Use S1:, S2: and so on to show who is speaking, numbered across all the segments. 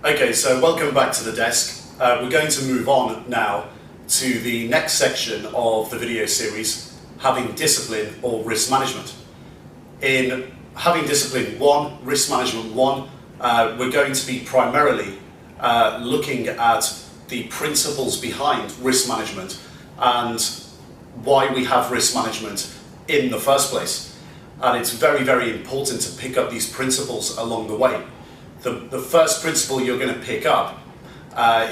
S1: Okay, so welcome back to the desk. We're going to move on now to the next section of the video series, Having Discipline or Risk Management. In Having Discipline 1, Risk Management 1, we're going to be primarily looking at the principles behind risk management and why we have risk management in the first place. And it's very, very important to pick up these principles along the way. The first principle you're going to pick up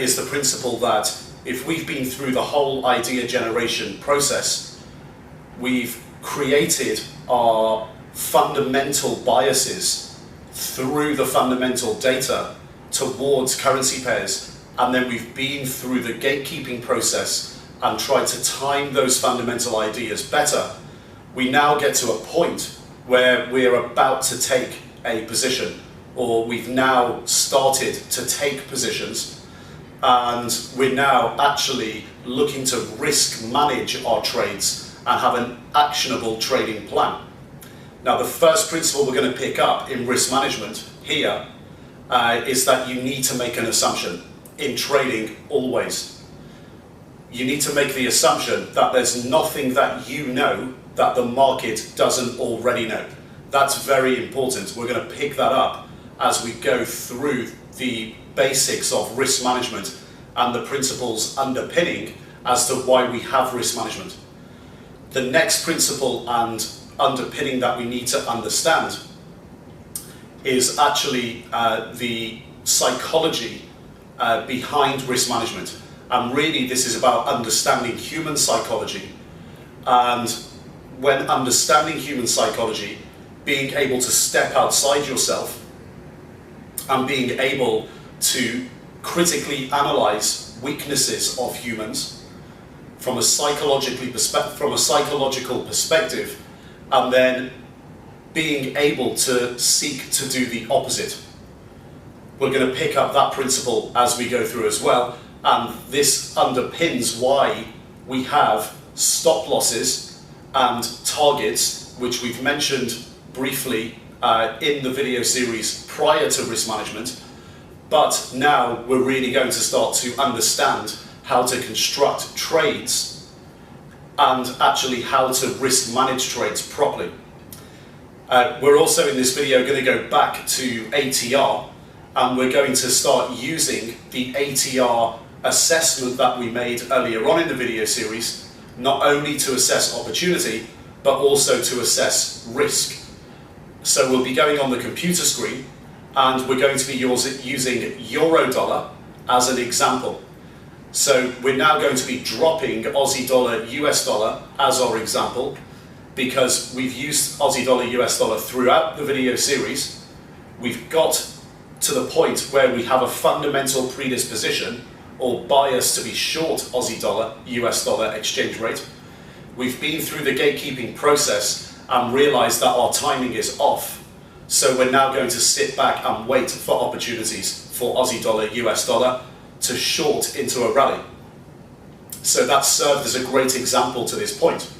S1: is the principle that if we've been through the whole idea generation process, we've created our fundamental biases through the fundamental data towards currency pairs, and then we've been through the gatekeeping process and tried to time those fundamental ideas better. We now get to a point where we're about to take a position, or we've now started to take positions, and we're now actually looking to risk manage our trades and have an actionable trading plan. Now, the first principle we're going to pick up in risk management here is that you need to make an assumption in trading always. You need to make the assumption that there's nothing that you know that the market doesn't already know. That's very important. We're going to pick that up as we go through the basics of risk management and the principles underpinning as to why we have risk management. The next principle and underpinning that we need to understand is actually the psychology behind risk management. And really this is about understanding human psychology, and when understanding human psychology, being able to step outside yourself and being able to critically analyze weaknesses of humans from a psychological perspective, and then being able to seek to do the opposite. We're going to pick up that principle as we go through as well, and this underpins why we have stop losses and targets, which we've mentioned briefly in the video series prior to risk management, but now we're really going to start to understand how to construct trades and actually how to risk manage trades properly. We're also in this video going to go back to ATR, and we're going to start using the ATR assessment that we made earlier on in the video series, not only to assess opportunity, but also to assess risk. So we'll be going on the computer screen, and we're going to be using euro dollar as an example. So we're now going to be dropping Aussie dollar, US dollar as our example, because we've used Aussie dollar, US dollar throughout the video series. We've got to the point where we have a fundamental predisposition or bias to be short Aussie dollar, US dollar exchange rate. We've been through the gatekeeping process and realised that our timing is off. So we're now going to sit back and wait for opportunities for Aussie dollar, US dollar to short into a rally. So that served as a great example to this point.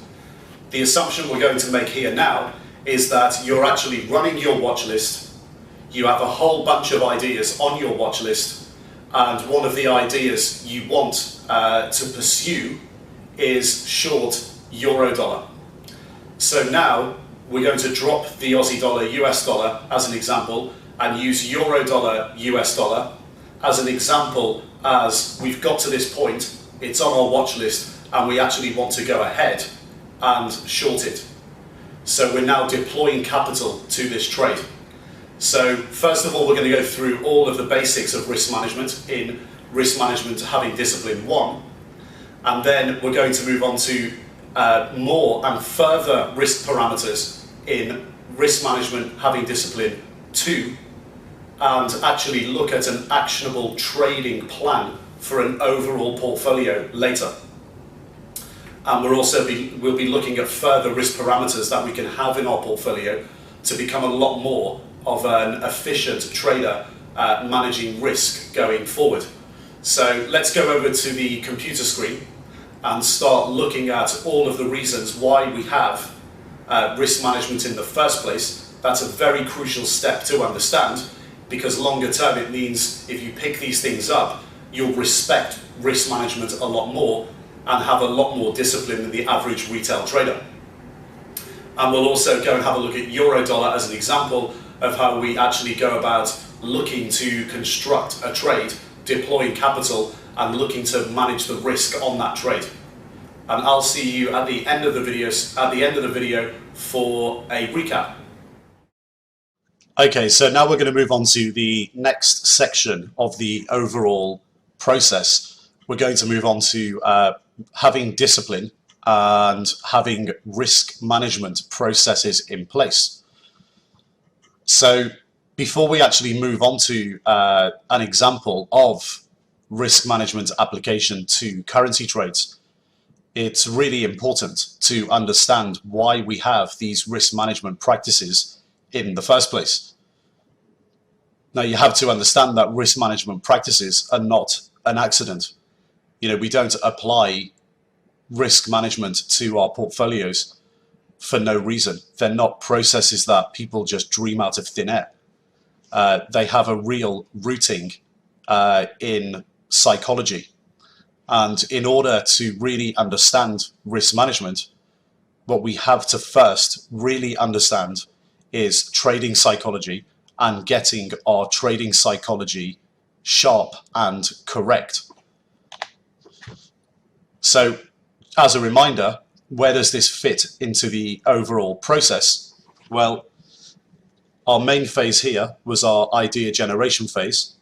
S1: The assumption we're going to make here now is that you're actually running your watch list. You have a whole bunch of ideas on your watch list, and one of the ideas you want to pursue is short euro dollar. So now we're going to drop the Aussie dollar, US dollar as an example, and use euro dollar, US dollar as an example, as we've got to this point, it's on our watch list, and we actually want to go ahead and short it. So we're now deploying capital to this trade. So first of all, we're going to go through all of the basics of risk management in Risk Management Having Discipline 1, and then we're going to move on to more and further risk parameters in Risk Management Having Discipline 2, and actually look at an actionable trading plan for an overall portfolio later. And we'll be looking at further risk parameters that we can have in our portfolio to become a lot more of an efficient trader managing risk going forward. So let's go over to the computer screen and start looking at all of the reasons why we have risk management in the first place. That's a very crucial step to understand because longer term it means if you pick these things up, you'll respect risk management a lot more and have a lot more discipline than the average retail trader. And we'll also go and have a look at Eurodollar as an example of how we actually go about looking to construct a trade, deploying capital, and looking to manage the risk on that trade. And I'll see you at the end of the video for a recap. Okay, so now we're going to move on to the next section of the overall process. We're going to move on to having discipline and having risk management processes in place. So before we actually move on to an example of risk management application to currency trades, it's really important to understand why we have these risk management practices in the first place. Now, you have to understand that risk management practices are not an accident. You know, we don't apply risk management to our portfolios for no reason. They're not processes that people just dream out of thin air. They have a real rooting in psychology. And in order to really understand risk management, what we have to first really understand is trading psychology and getting our trading psychology sharp and correct. So, as a reminder, where does this fit into the overall process? Well, our main phase here was our idea generation phase.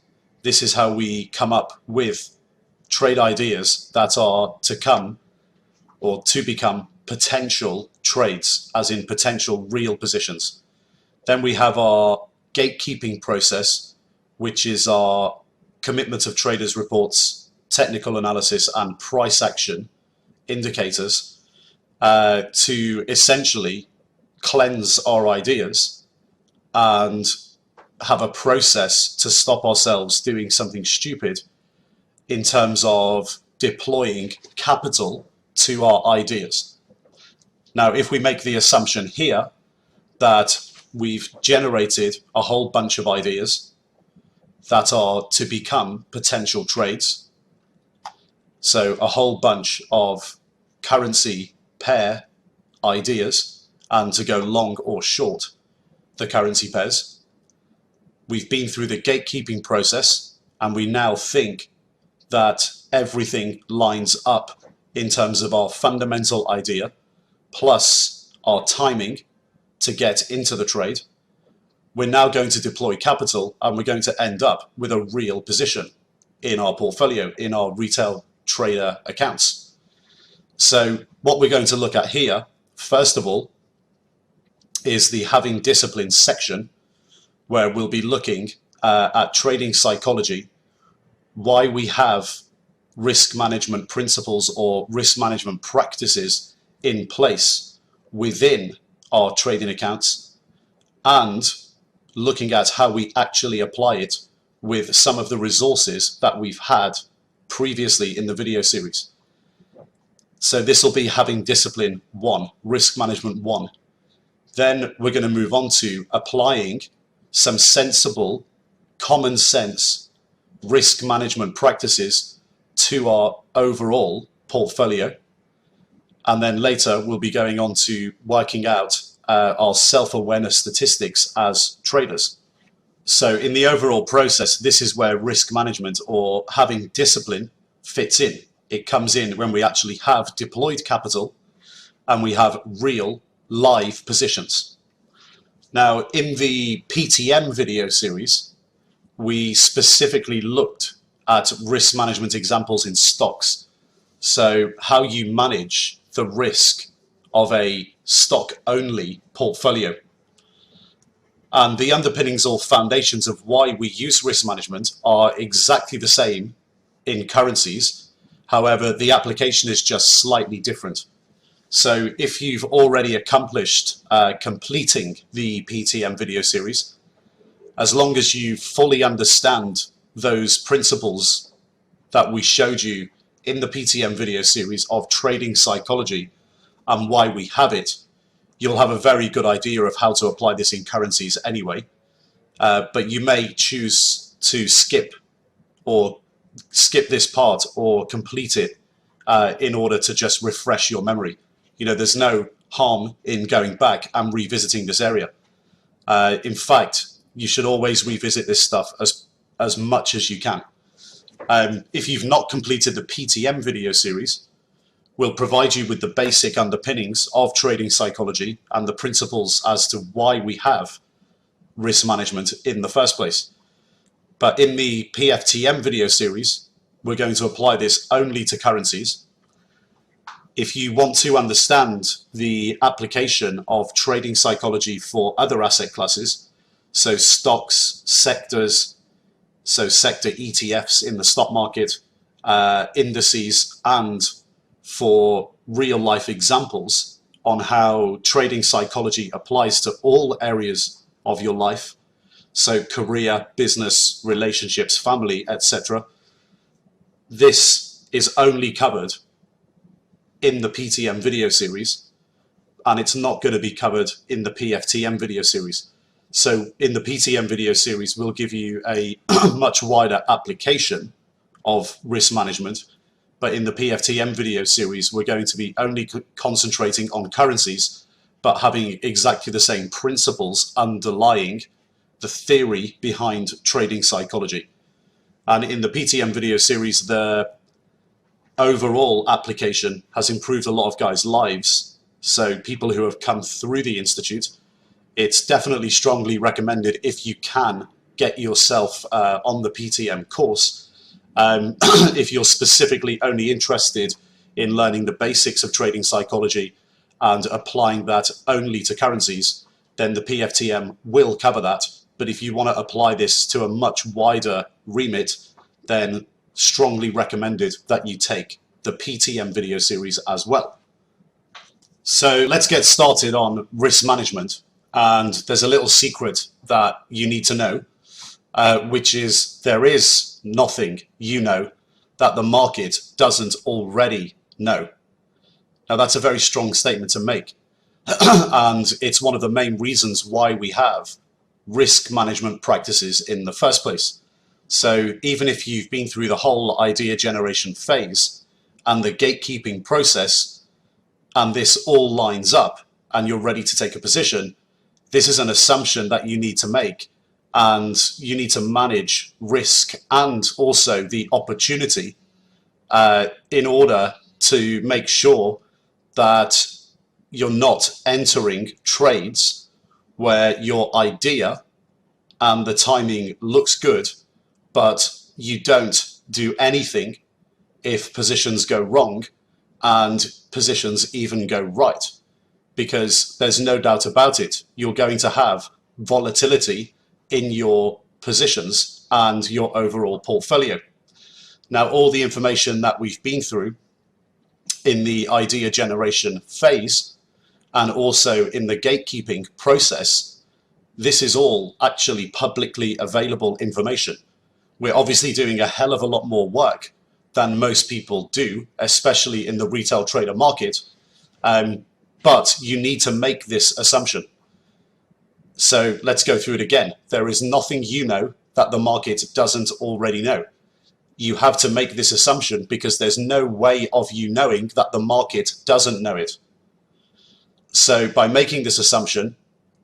S1: This is how we come up with trade ideas that are to come or to become potential trades, as in potential real positions. Then we have our gatekeeping process, which is our commitment of traders reports, technical analysis and price action indicators to essentially cleanse our ideas and have a process to stop ourselves doing something stupid in terms of deploying capital to our ideas. Now, if we make the assumption here that we've generated a whole bunch of ideas that are to become potential trades, so a whole bunch of currency pair ideas and to go long or short the currency pairs, we've been through the gatekeeping process and we now think that everything lines up in terms of our fundamental idea plus our timing to get into the trade. We're now going to deploy capital and we're going to end up with a real position in our portfolio, in our retail trader accounts. So what we're going to look at here, first of all, is the having discipline section, where we'll be looking at trading psychology, why we have risk management principles or risk management practices in place within our trading accounts, and looking at how we actually apply it with some of the resources that we've had previously in the video series. So this will be having discipline 1, risk management 1. Then we're going to move on to applying some sensible, common sense risk management practices to our overall portfolio. And then later we'll be going on to working out our self-awareness statistics as traders. So in the overall process, this is where risk management or having discipline fits in. It comes in when we actually have deployed capital and we have real live positions. Now, in the PTM video series, we specifically looked at risk management examples in stocks. So how you manage the risk of a stock-only portfolio. And the underpinnings or foundations of why we use risk management are exactly the same in currencies. However, the application is just slightly different. So if you've already accomplished completing the PTM video series, as long as you fully understand those principles that we showed you in the PTM video series of trading psychology and why we have it, you'll have a very good idea of how to apply this in currencies anyway. but you may choose to skip this part or complete it in order to just refresh your memory. You know, there's no harm in going back and revisiting this area. In fact, you should always revisit this stuff as much as you can. If you've not completed the PTM video series, we'll provide you with the basic underpinnings of trading psychology and the principles as to why we have risk management in the first place. But in the PFTM video series, we're going to apply this only to currencies. If you want to understand the application of trading psychology for other asset classes, so stocks, sectors, so sector ETFs in the stock market, indices, and for real life examples on how trading psychology applies to all areas of your life, so career, business, relationships, family, etc. This is only covered in the PTM video series, and it's not going to be covered in the PFTM video series. So in the PTM video series, we'll give you a much wider application of risk management, but in the PFTM video series, we're going to be only concentrating on currencies, but having exactly the same principles underlying the theory behind trading psychology. And in the PTM video series, the overall application has improved a lot of guys' lives. So people who have come through the Institute, it's definitely strongly recommended if you can get yourself on the PTM course. If you're specifically only interested in learning the basics of trading psychology and applying that only to currencies, then the PFTM will cover that. But if you want to apply this to a much wider remit, then strongly recommended that you take the PTM video series as well. So let's get started on risk management. And there's a little secret that you need to know, which is there is nothing you know that the market doesn't already know. Now that's a very strong statement to make. And it's one of the main reasons why we have risk management practices in the first place. So even if you've been through the whole idea generation phase and the gatekeeping process, and this all lines up and you're ready to take a position, this is an assumption that you need to make, and you need to manage risk and also the opportunity in order to make sure that you're not entering trades where your idea and the timing looks good, but you don't do anything if positions go wrong and positions even go right. Because there's no doubt about it, you're going to have volatility in your positions and your overall portfolio. Now, all the information that we've been through in the idea generation phase and also in the gatekeeping process, this is all actually publicly available information. We're obviously doing a hell of a lot more work than most people do, especially in the retail trader market. But you need to make this assumption. So let's go through it again. There is nothing you know that the market doesn't already know. You have to make this assumption because there's no way of you knowing that the market doesn't know it. So by making this assumption,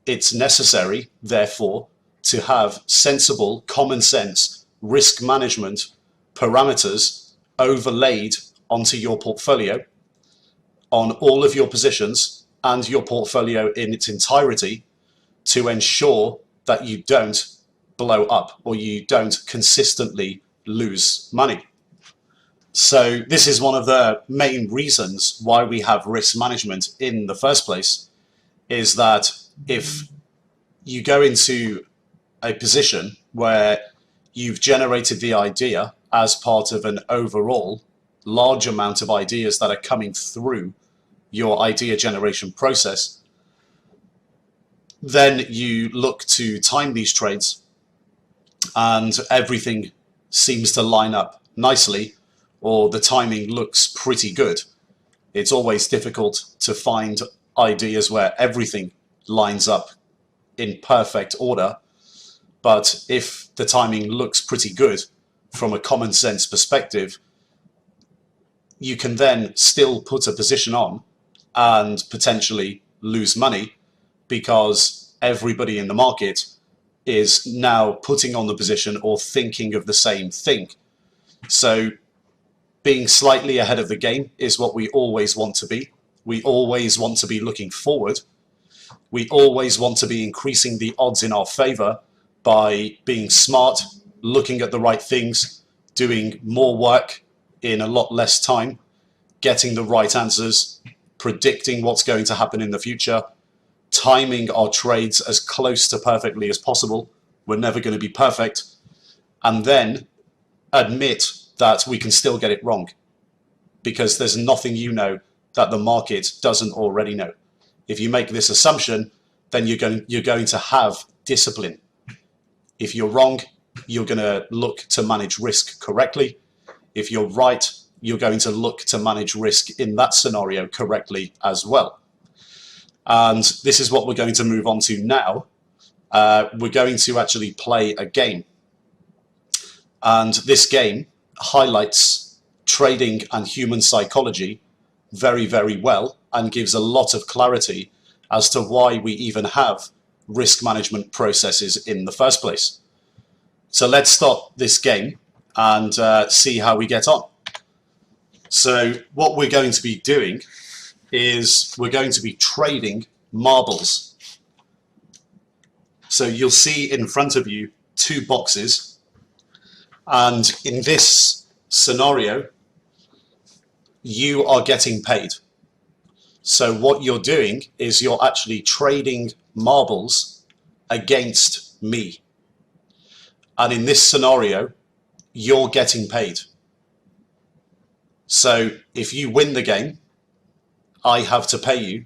S1: it's necessary, therefore, to have sensible, common sense risk management parameters overlaid onto your portfolio on all of your positions and your portfolio in its entirety to ensure that you don't blow up or you don't consistently lose money. So this is one of the main reasons why we have risk management in the first place, is that if you go into a position where you've generated the idea as part of an overall large amount of ideas that are coming through your idea generation process, then you look to time these trades and everything seems to line up nicely, or the timing looks pretty good. It's always difficult to find ideas where everything lines up in perfect order, But if the timing looks pretty good from a common sense perspective, you can then still put a position on and potentially lose money, because everybody in the market is now putting on the position or thinking of the same thing. So being slightly ahead of the game is what we always want to be. We always want to be looking forward. We always want to be increasing the odds in our favor by being smart, looking at the right things, doing more work in a lot less time, getting the right answers, predicting what's going to happen in the future, timing our trades as close to perfectly as possible. We're never going to be perfect. And then admit that we can still get it wrong, because there's nothing you know that the market doesn't already know. If you make this assumption, then you're going to have discipline. If you're wrong, you're going to look to manage risk correctly. If you're right, you're going to look to manage risk in that scenario correctly as well. And this is what we're going to move on to now. We're going to actually play a game. And this game highlights trading and human psychology very, very well, and gives a lot of clarity as to why we even have risk management processes in the first place. So let's start this game and see how we get on. So what we're going to be doing is we're going to be trading marbles. So you'll see in front of you 2 boxes, and in this scenario you are getting paid. So what you're doing is you're actually trading marbles against me, and in this scenario you're getting paid. So if you win the game, I have to pay you.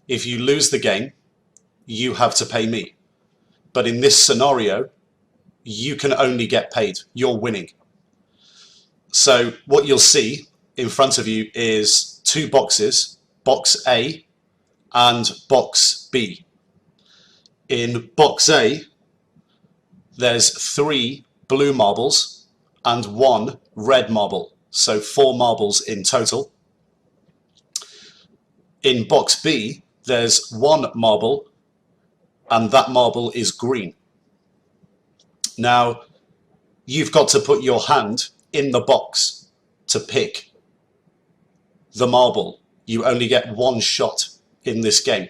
S1: If you lose the game, you have to pay me. But in this scenario, you can only get paid. You're winning. So what you'll see in front of you is 2 boxes, box A and box B. In box A, there's 3 blue marbles and 1 red marble. So 4 marbles in total. In box B, there's 1 marble, and that marble is green. Now, you've got to put your hand in the box to pick the marble. You only get 1 shot in this game.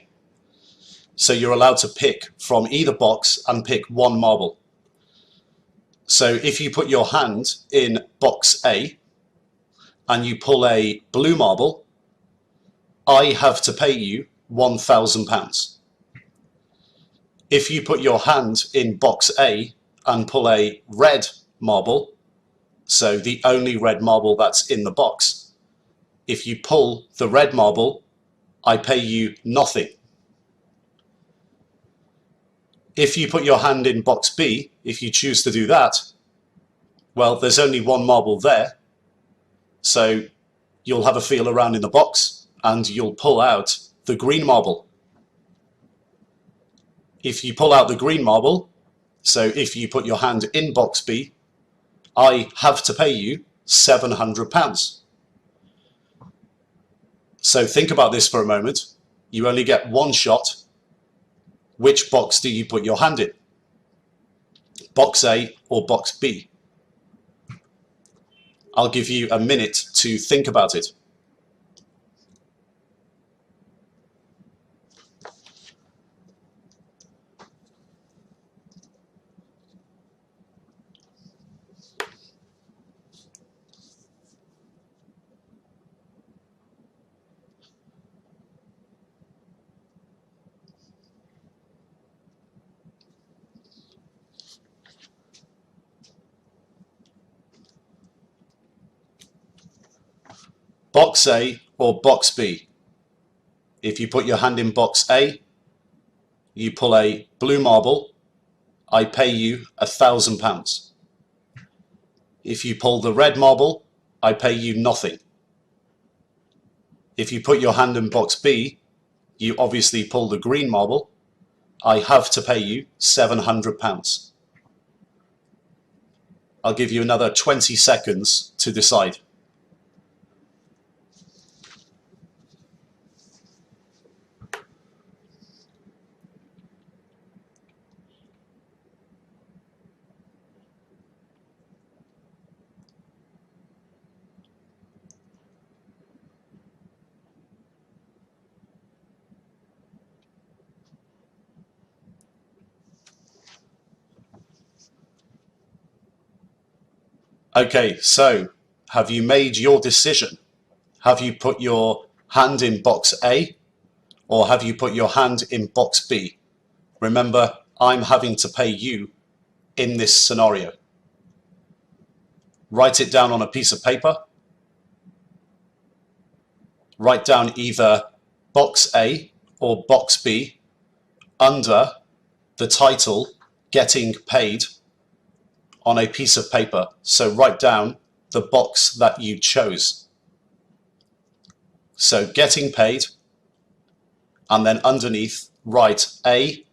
S1: So you're allowed to pick from either box and pick 1 marble. So if you put your hand in box A and you pull a blue marble, I have to pay you £1,000. If you put your hand in box A and pull a red marble, so the only red marble that's in the box, if you pull the red marble, I pay you nothing. If you put your hand in box B, if you choose to do that, well, there's only 1 marble there, so you'll have a feel around in the box and you'll pull out the green marble. If you pull out the green marble, so if you put your hand in box B, I have to pay you £700. So think about this for a moment. You only get 1 shot. Which box do you put your hand in? Box A or box B? I'll give you a minute to think about it. Box A or box B? If you put your hand in box A, you pull a blue marble, I pay you £1,000. If you pull the red marble, I pay you nothing. If you put your hand in box B, you obviously pull the green marble, I have to pay you £700. I'll give you another 20 seconds to decide. Okay, so have you made your decision? Have you put your hand in box A or have you put your hand in box B? Remember, I'm having to pay you in this scenario. Write it down on a piece of paper. Write down either box A or box B under the title Getting Paid on a piece of paper. So write down the box that you chose. So Getting Paid, and then underneath write A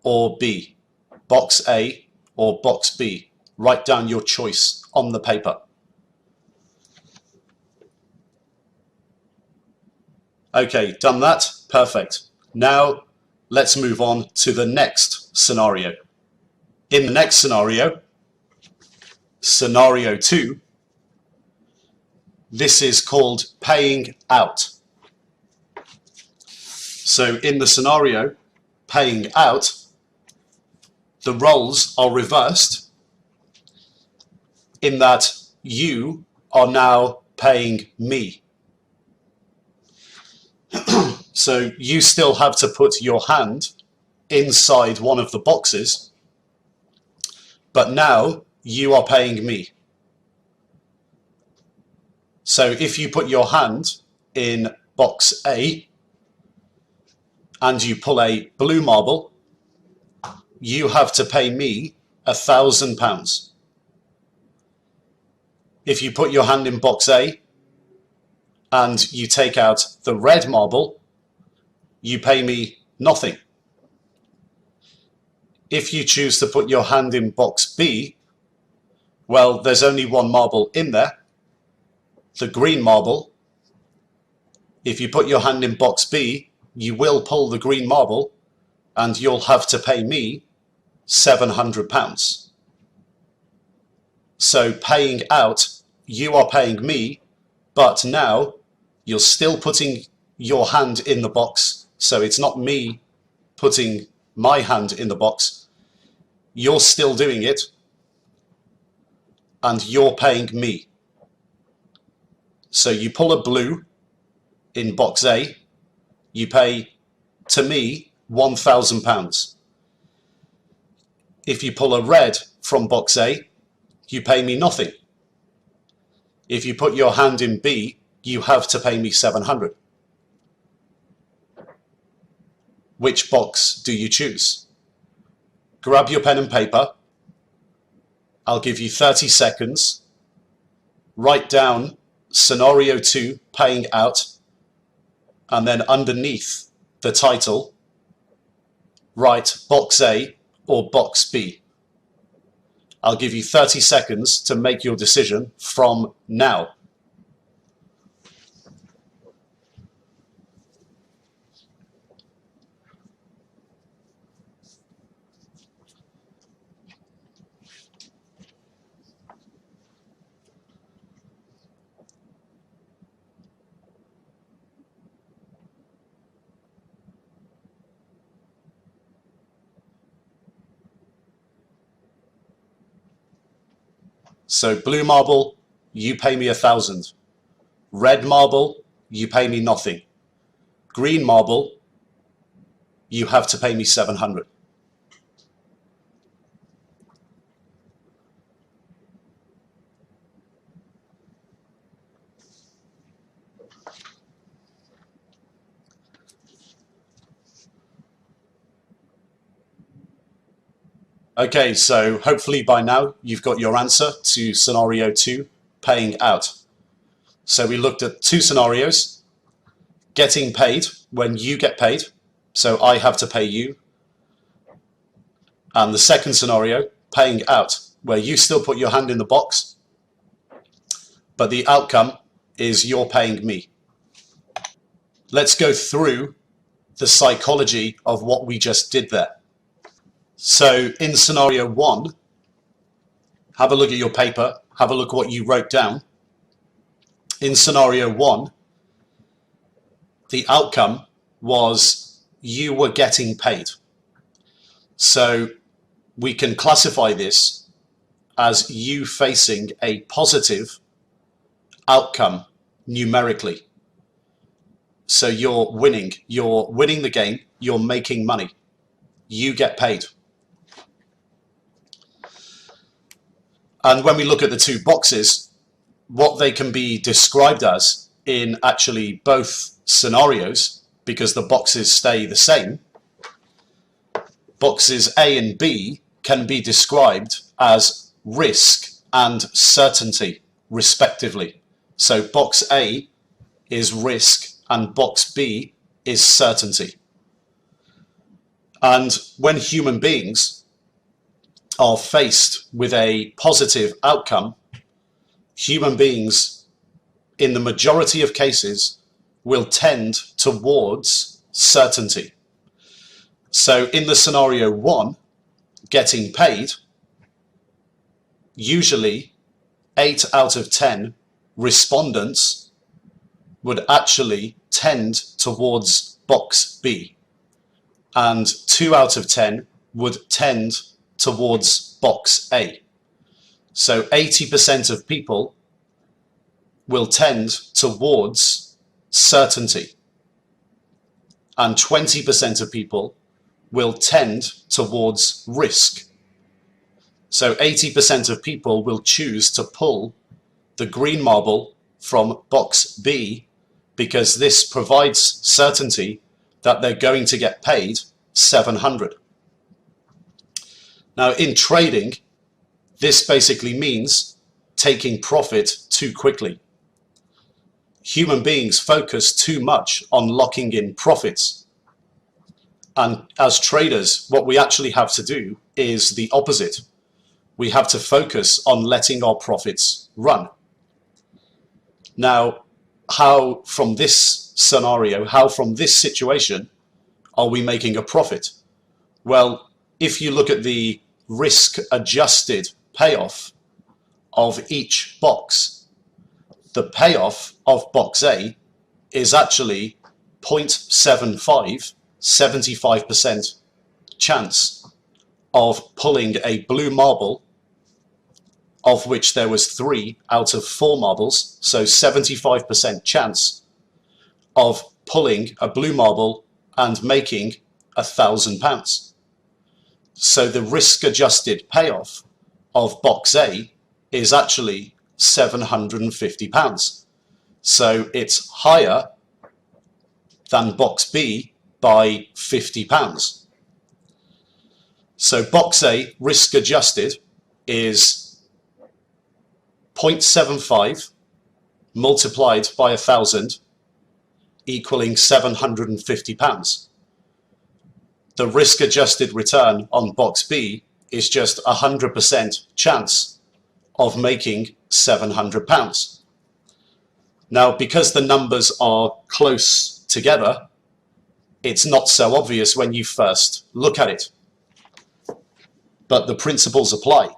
S1: or B. Box A or box B. Write down your choice on the paper. Okay, done that? Perfect. Now let's move on to the next scenario. In the next scenario, scenario 2, this is called paying out. So in the scenario, paying out, the roles are reversed in that you are now paying me. So you still have to put your hand inside one of the boxes, but now you are paying me. So if you put your hand in box A and you pull a blue marble, you have to pay me £1,000. If you put your hand in box A and you take out the red marble, you pay me nothing. If you choose to put your hand in box B, well, there's only one marble in there, the green marble. If you put your hand in box B, you will pull the green marble and you'll have to pay me £700. So paying out, you are paying me, but now you're still putting your hand in the box. So it's not me putting my hand in the box. You're still doing it and you're paying me. So you pull a blue in box A, you pay to me £1,000. If you pull a red from box A, you pay me nothing. If you put your hand in B, you have to pay me £700. Which box do you choose? Grab your pen and paper. I'll give you 30 seconds. Write down scenario 2, paying out, and then underneath the title, write box A or box B. I'll give you 30 seconds to make your decision from now. So blue marble, you pay me 1,000. Red marble, you pay me nothing. Green marble, you have to pay me 700. Okay, so hopefully by now you've got your answer to scenario 2, paying out. So we looked at two scenarios: getting paid, when you get paid, so I have to pay you, And the second scenario, paying out, where you still put your hand in the box, but the outcome is you're paying me. Let's go through the psychology of what we just did there. So in scenario one, have a look at your paper, have a look at what you wrote down. In scenario one, the outcome was you were getting paid. So we can classify this as you facing a positive outcome numerically. So you're winning the game, you're making money, you get paid. And when we look at the two boxes, what they can be described as in actually both scenarios, because the boxes stay the same, boxes A and B can be described as risk and certainty, respectively. So box A is risk and box B is certainty. And when human beings are faced with a positive outcome, human beings, in the majority of cases, will tend towards certainty. So in the scenario one, getting paid, usually 8 out of 10 respondents would actually tend towards box B, and 2 out of 10 would tend towards box A. So 80% of people will tend towards certainty, and 20% of people will tend towards risk. So 80% of people will choose to pull the green marble from box B because this provides certainty that they're going to get paid 700. Now in trading, this basically means taking profit too quickly. Human beings focus too much on locking in profits. And as traders, what we actually have to do is the opposite. We have to focus on letting our profits run. Now, how from this scenario, how from this situation are we making a profit? Well, if you look at the risk-adjusted payoff of each box, the payoff of box A is actually 0.75, 75% chance of pulling a blue marble, of which there was 3 out of 4 marbles, so 75% chance of pulling a blue marble and making £1,000. So the risk-adjusted payoff of box A is actually £750. So it's higher than box B by £50. So box A, risk-adjusted, is 0.75 multiplied by 1,000 equaling £750. The risk-adjusted return on box B is just 100% chance of making £700. Now, because the numbers are close together, it's not so obvious when you first look at it. But the principles apply.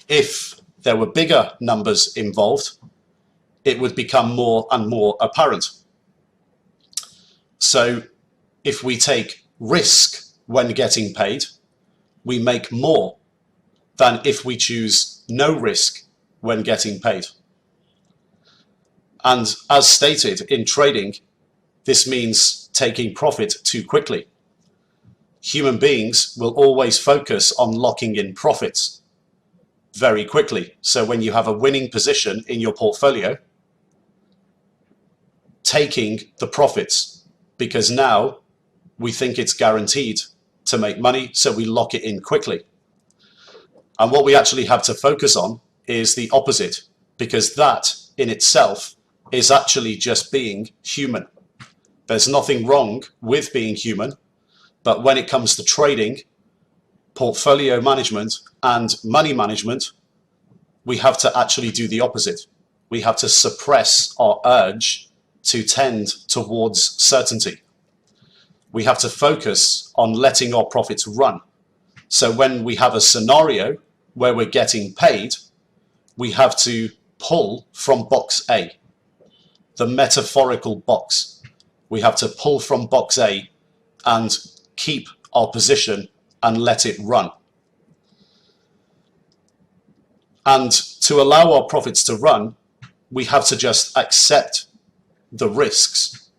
S1: If there were bigger numbers involved, it would become more and more apparent. So if we take risk when getting paid, we make more than if we choose no risk when getting paid. And as stated in trading, this means taking profit too quickly. Human beings will always focus on locking in profits very quickly. So when you have a winning position in your portfolio, taking the profits, because now we think it's guaranteed to make money, so we lock it in quickly. And what we actually have to focus on is the opposite, because that in itself is actually just being human. There's nothing wrong with being human, but when it comes to trading, portfolio management and money management, we have to actually do the opposite. We have to suppress our urge to tend towards certainty. We have to focus on letting our profits run. So when we have a scenario where we're getting paid, we have to pull from box A, the metaphorical box. We have to pull from box A and keep our position and let it run. And to allow our profits to run, we have to just accept the risks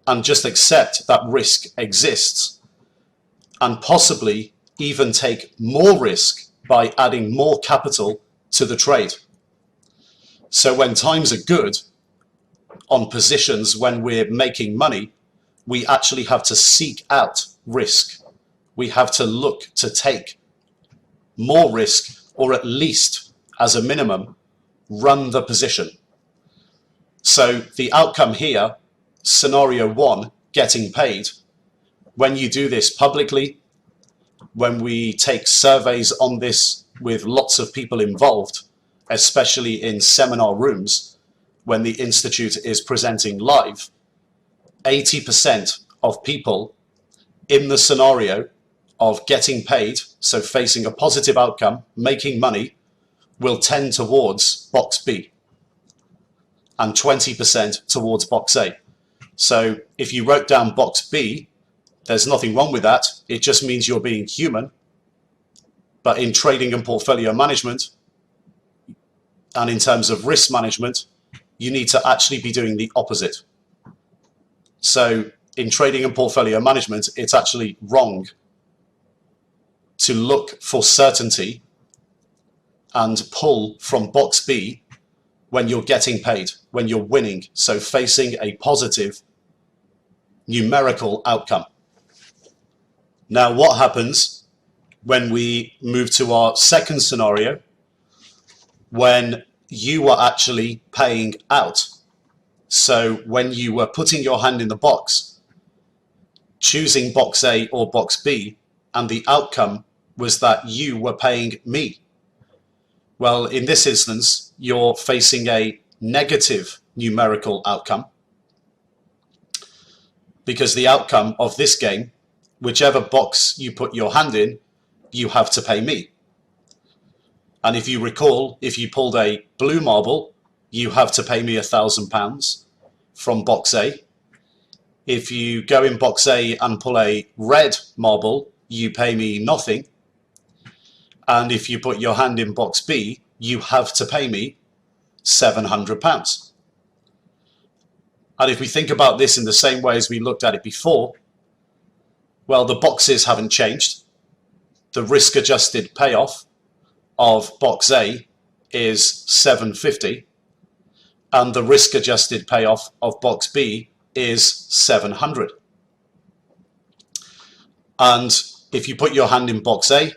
S1: and just accept that risk exists, and possibly even take more risk by adding more capital to the trade. So when times are good, on positions when we're making money, we actually have to seek out risk. We have to look to take more risk, or at least, as a minimum, run the position. So the outcome here, scenario 1, getting paid, when you do this publicly, when we take surveys on this with lots of people involved, especially in seminar rooms, when the Institute is presenting live, 80% of people in the scenario of getting paid, so facing a positive outcome, making money, will tend towards box B, and 20% towards box A. So if you wrote down box B, there's nothing wrong with that. It just means you're being human. But in trading and portfolio management, and in terms of risk management, you need to actually be doing the opposite. So in trading and portfolio management, it's actually wrong to look for certainty and pull from box B when you're getting paid, when you're winning, so facing a positive numerical outcome. Now, what happens when we move to our second scenario, when you were actually paying out? So when you were putting your hand in the box, choosing box A or box B, and the outcome was that you were paying me. Well, in this instance, you're facing a negative numerical outcome, because the outcome of this game, whichever box you put your hand in, you have to pay me. And if you recall, if you pulled a blue marble, you have to pay me £1,000 from box A. If you go in box A and pull a red marble, you pay me nothing. And if you put your hand in box B, you have to pay me £700. And if we think about this in the same way as we looked at it before, well, the boxes haven't changed. The risk-adjusted payoff of box A is £750, and the risk-adjusted payoff of box B is £700. And if you put your hand in box A,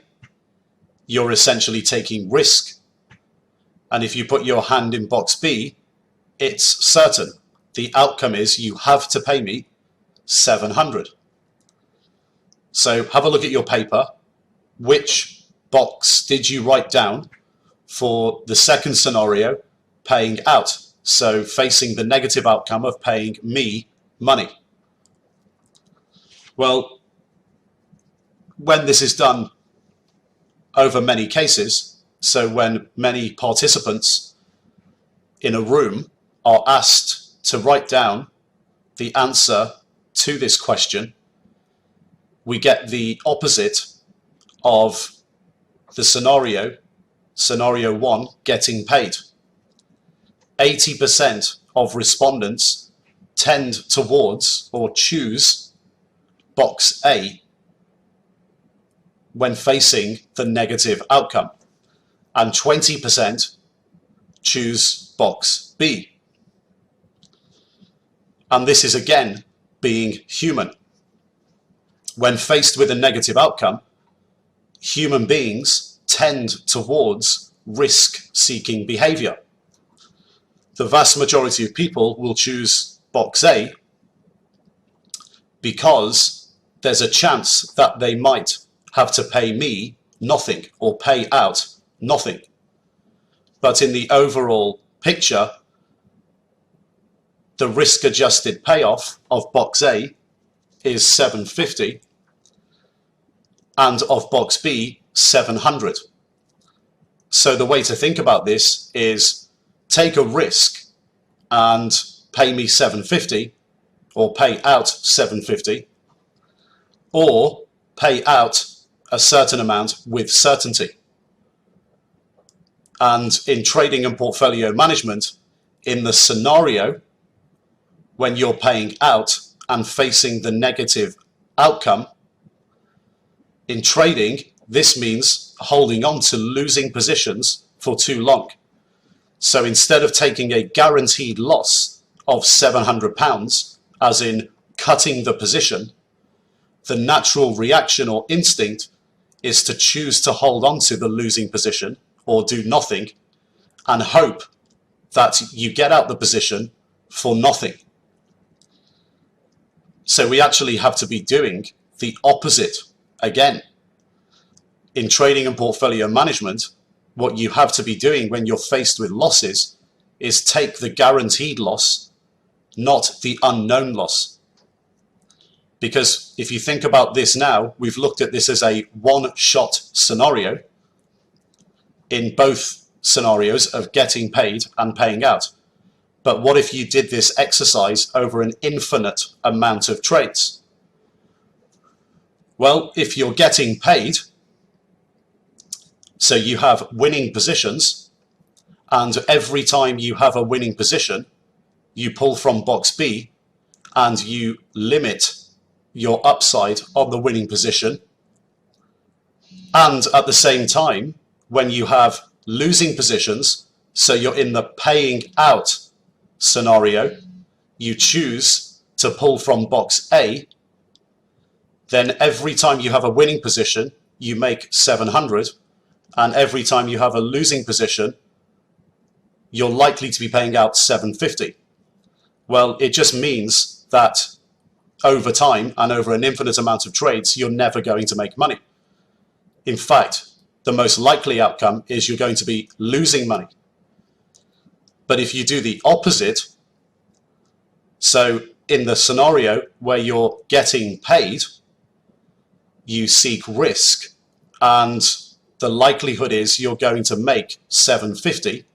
S1: you're essentially taking risk. And if you put your hand in box B, it's certain. The outcome is you have to pay me £700. So have a look at your paper. Which box did you write down for the second scenario, paying out? So facing the negative outcome of paying me money. Well, when this is done over many cases, so when many participants in a room are asked to write down the answer to this question, we get the opposite of the scenario 1, getting paid. 80% of respondents tend towards or choose box A when facing the negative outcome, and 20% choose box B. And this is again being human. When faced with a negative outcome, human beings tend towards risk-seeking behavior. The vast majority of people will choose box A because there's a chance that they might have to pay me nothing or pay out nothing. But in the overall picture, the risk-adjusted payoff of box A is 750 and of box B 700. So the way to think about this is take a risk and pay me 750 or pay out 750, or pay out a certain amount with certainty. And in trading and portfolio management, in the scenario when you're paying out and facing the negative outcome, in trading, this means holding on to losing positions for too long. So instead of taking a guaranteed loss of £700, as in cutting the position, the natural reaction or instinct is to choose to hold on to the losing position or do nothing and hope that you get out the position for nothing. So we actually have to be doing the opposite again. In trading and portfolio management, what you have to be doing when you're faced with losses is take the guaranteed loss, not the unknown loss. Because if you think about this now, we've looked at this as a one-shot scenario in both scenarios of getting paid and paying out. But what if you did this exercise over an infinite amount of trades? Well, if you're getting paid, so you have winning positions, and every time you have a winning position, you pull from box B and you limit your upside on the winning position. And at the same time, when you have losing positions, so you're in the paying out scenario, you choose to pull from box A, then every time you have a winning position, you make 700, and every time you have a losing position, you're likely to be paying out 750. Well, it just means that over time and over an infinite amount of trades, you're never going to make money. In fact, the most likely outcome is you're going to be losing money. But if you do the opposite, so in the scenario where you're getting paid, you seek risk, and the likelihood is you're going to make 750.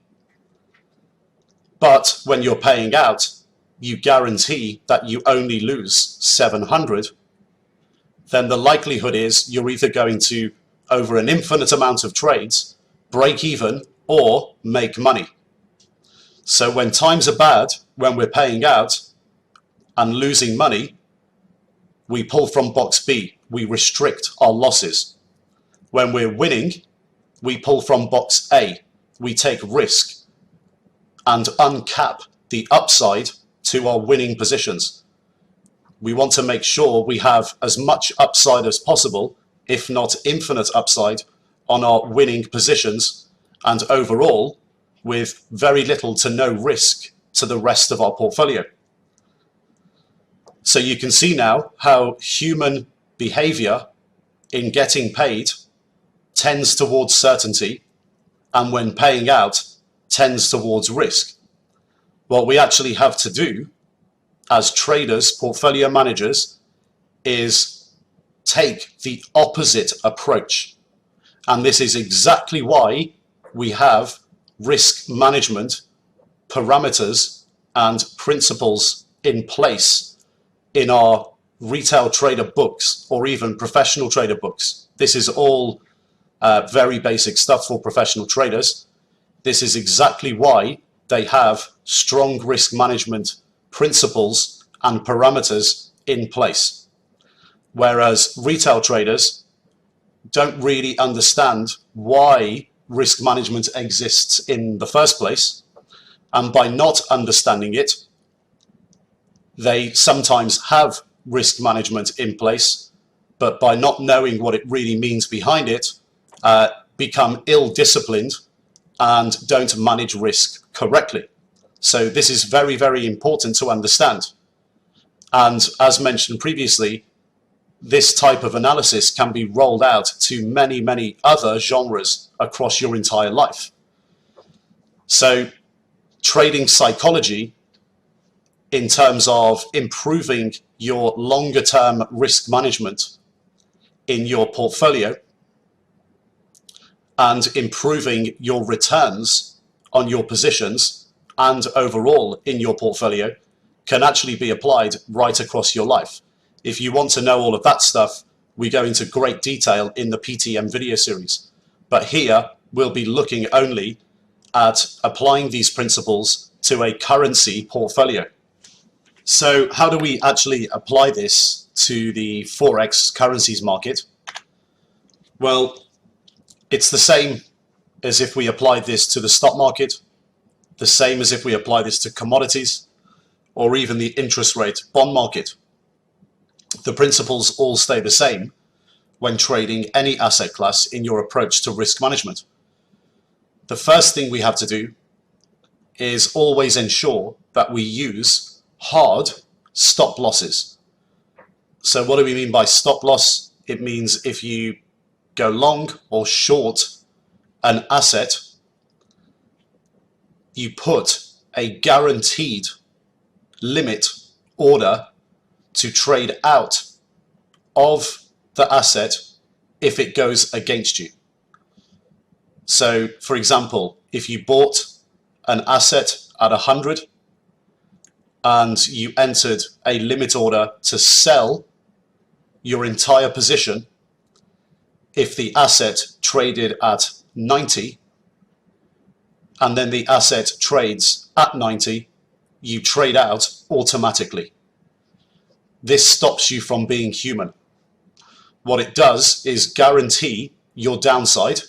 S1: But when you're paying out, you guarantee that you only lose 700, then the likelihood is you're either going to, over an infinite amount of trades, break even or make money. So when times are bad, when we're paying out and losing money, we pull from box B, we restrict our losses. When we're winning, we pull from box A, we take risk and uncap the upside to our winning positions. We want to make sure we have as much upside as possible, if not infinite upside, on our winning positions, and overall with very little to no risk to the rest of our portfolio. So you can see now how human behavior in getting paid tends towards certainty, and when paying out tends towards risk. What we actually have to do as traders, portfolio managers, is take the opposite approach. And this is exactly why we have risk management parameters and principles in place in our retail trader books or even professional trader books. This is all very basic stuff for professional traders. This is exactly why they have strong risk management principles and parameters in place. Whereas retail traders don't really understand why risk management exists in the first place. And by not understanding it, they sometimes have risk management in place, but by not knowing what it really means behind it, become ill-disciplined and don't manage risk correctly. So this is very, very important to understand. And as mentioned previously, this type of analysis can be rolled out to many, many other genres across your entire life. So trading psychology in terms of improving your longer term risk management in your portfolio and improving your returns on your positions and overall in your portfolio can actually be applied right across your life. If you want to know all of that stuff, we go into great detail in the PTM video series. But here we'll be looking only at applying these principles to a currency portfolio. So how do we actually apply this to the Forex currencies market? Well, it's the same as if we applied this to the stock market, the same as if we apply this to commodities, or even the interest rate bond market. The principles all stay the same when trading any asset class in your approach to risk management. The first thing we have to do is always ensure that we use hard stop losses. So what do we mean by stop loss? It means if you go long or short an asset, you put a guaranteed limit order to trade out of the asset if it goes against you. So for example, if you bought an asset at 100 and you entered a limit order to sell your entire position, if the asset traded at 90 and then the asset trades at 90, you trade out automatically. This stops you from being human. What it does is guarantee your downside.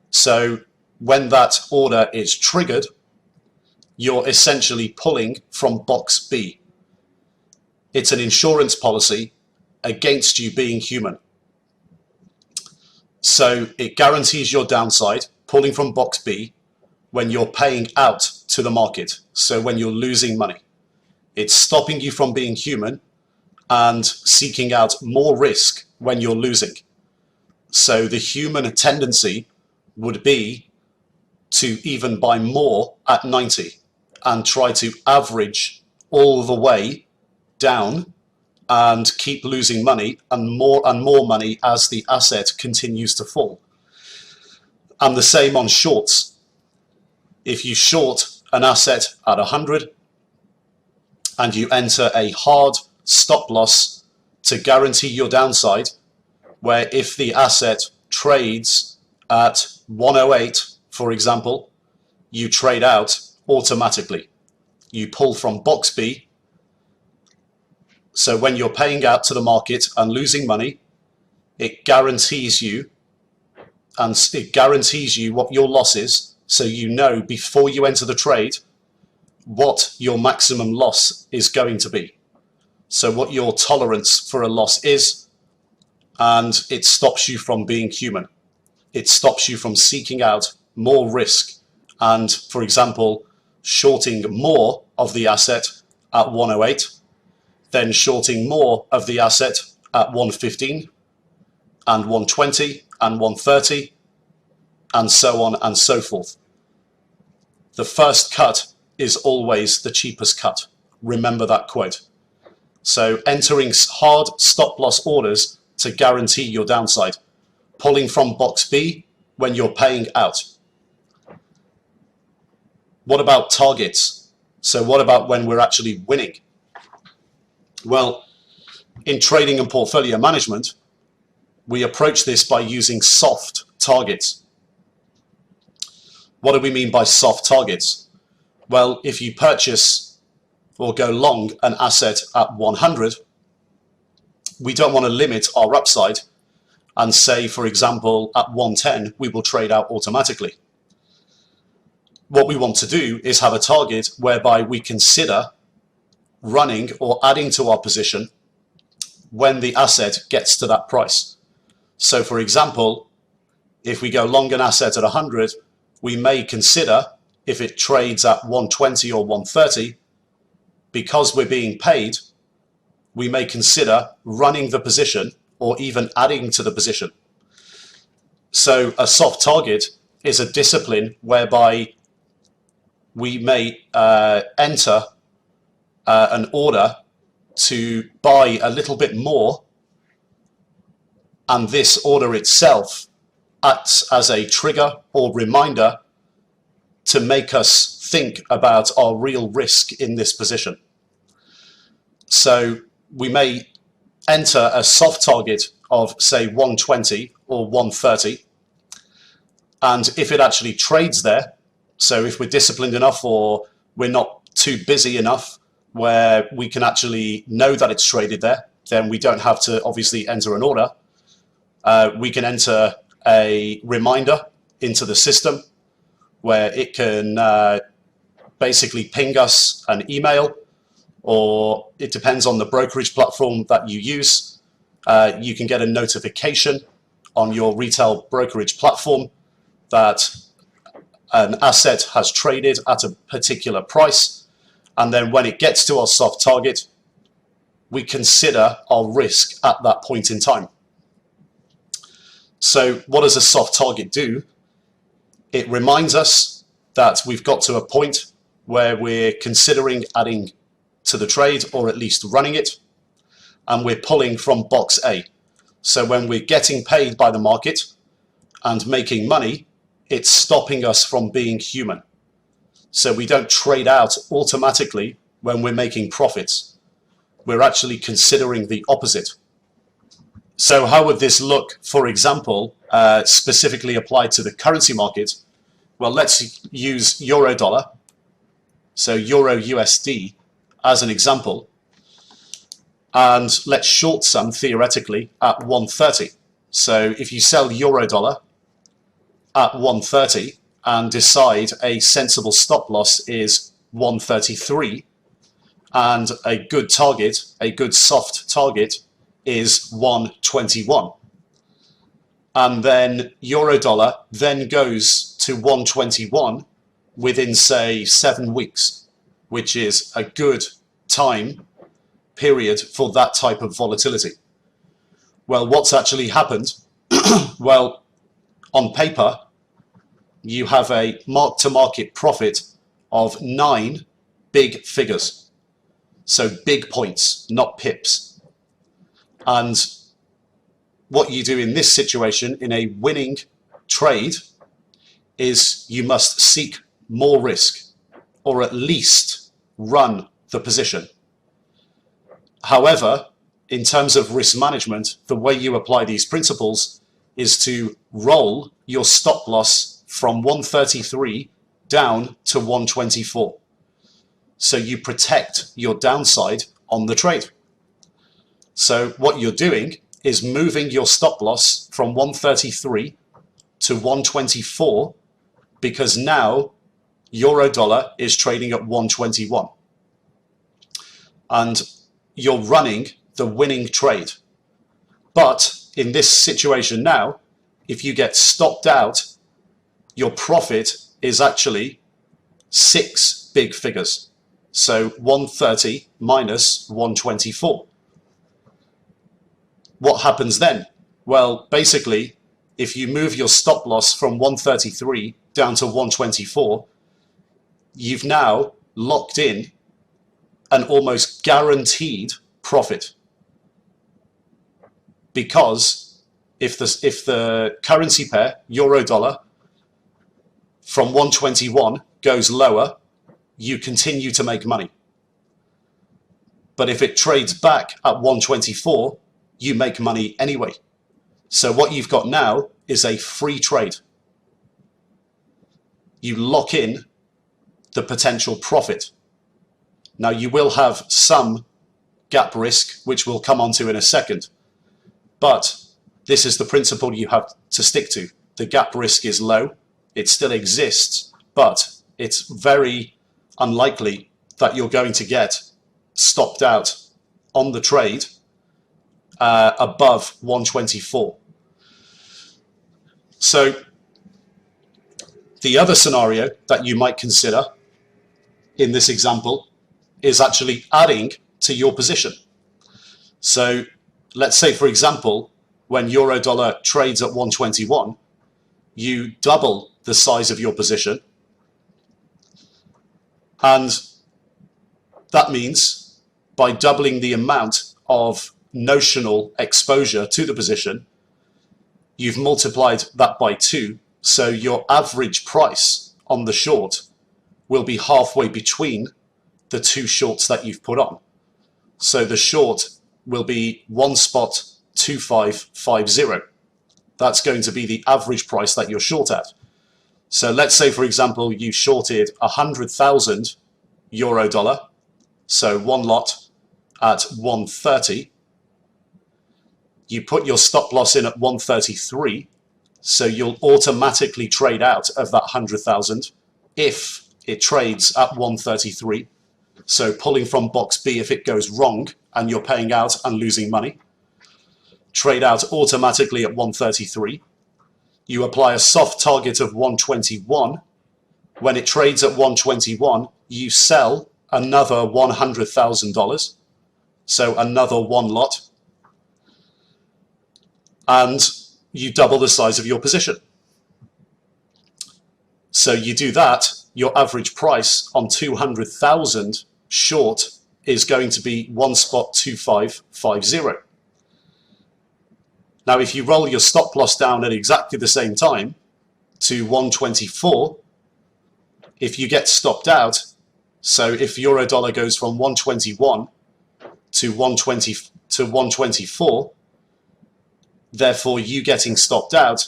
S1: So when that order is triggered, you're essentially pulling from box B. It's an insurance policy against you being human. So it guarantees your downside, pulling from box B, when you're paying out to the market. So when you're losing money, it's stopping you from being human and seeking out more risk when you're losing. So the human tendency would be to even buy more at 90 and try to average all the way down and keep losing money and more money as the asset continues to fall. And the same on shorts. If you short an asset at 100 and you enter a hard stop loss to guarantee your downside, where if the asset trades at 108, for example, you trade out automatically. You pull from box B. So when you're paying out to the market and losing money, it guarantees you what your loss is, so you know before you enter the trade what your maximum loss is going to be. So what your tolerance for a loss is, and it stops you from being human. It stops you from seeking out more risk and, for example, shorting more of the asset at 108, then shorting more of the asset at 115 and 120 and 130, and so on and so forth. The first cut is always the cheapest cut. Remember that quote. So entering hard stop loss orders to guarantee your downside, pulling from box B when you're paying out. What about targets? So what about when we're actually winning? Well, in trading and portfolio management, we approach this by using soft targets. What do we mean by soft targets? Well, if you purchase or go long an asset at 100, we don't want to limit our upside and say, for example, at 110, we will trade out automatically. What we want to do is have a target whereby we consider running or adding to our position when the asset gets to that price. So for example, if we go long an asset at 100, we may consider, if it trades at 120 or 130, because we're being paid, we may consider running the position or even adding to the position. So a soft target is a discipline whereby we may enter an order to buy a little bit more, and this order itself acts as a trigger or reminder to make us think about our real risk in this position. So we may enter a soft target of, say, 120 or 130, and if it actually trades there, so if we're disciplined enough or we're not too busy enough where we can actually know that it's traded there, then we don't have to obviously enter an order. We can enter a reminder into the system where it can basically ping us an email, or it depends on the brokerage platform that you use. You can get a notification on your retail brokerage platform that an asset has traded at a particular price, and then when it gets to our soft target, we consider our risk at that point in time. So what does a soft target do? It reminds us that we've got to a point where we're considering adding to the trade, or at least running it, and we're pulling from box A. So when we're getting paid by the market and making money, it's stopping us from being human. So we don't trade out automatically when we're making profits. We're actually considering the opposite. So how would this look, for example, specifically applied to the currency market? Well, let's use euro dollar, so euro USD as an example, and let's short some theoretically at 130. So if you sell euro dollar at 130 and decide a sensible stop loss is 133, and a good target, a good soft target, is 121, and then euro dollar then goes to 121 within, say, 7 weeks, which is a good time period for that type of volatility. Well, what's actually happened? Well, on paper, you have a mark-to-market profit of 9 big figures. So big points, not pips. And what you do in this situation, in a winning trade, is you must seek more risk, or at least run the position. However, in terms of risk management, the way you apply these principles is to roll your stop loss from 133 down to 124. So you protect your downside on the trade. So what you're doing is moving your stop loss from 133 to 124, because now euro dollar is trading at 121. And you're running the winning trade. But in this situation now, if you get stopped out, your profit is actually 6 big figures. So 130 minus 124. What happens then? Well, basically, if you move your stop loss from 133 down to 124, you've now locked in an almost guaranteed profit. Because if the currency pair, euro dollar, from 121 goes lower, you continue to make money. But if it trades back at 124, you make money anyway. So what you've got now is a free trade. You lock in the potential profit. Now you will have some gap risk, which we'll come onto in a second, but this is the principle you have to stick to. The gap risk is low, it still exists, but it's very unlikely that you're going to get stopped out on the trade above 124. So the other scenario that you might consider in this example is actually adding to your position. So let's say, for example, when euro dollar trades at 121, you double the size of your position. And that means by doubling the amount of notional exposure to the position, you've multiplied that by 2. So your average price on the short will be halfway between the two shorts that you've put on. So the short will be 1 spot 2550. That's going to be the average price that you're short at. So let's say, for example, you shorted 100,000 euro dollar, so one lot at 130. You put your stop loss in at 133, so you'll automatically trade out of that 100,000 if it trades at 133. So pulling from box B if it goes wrong and you're paying out and losing money. Trade out automatically at 133. You apply a soft target of 121. When it trades at 121, you sell another $100,000. So another one lot. And you double the size of your position. So you do that, your average price on 200,000 short is going to be 1 spot 2550. Now, if you roll your stop loss down at exactly the same time to 124, if you get stopped out, so if euro dollar goes from 121 to 124, therefore you getting stopped out,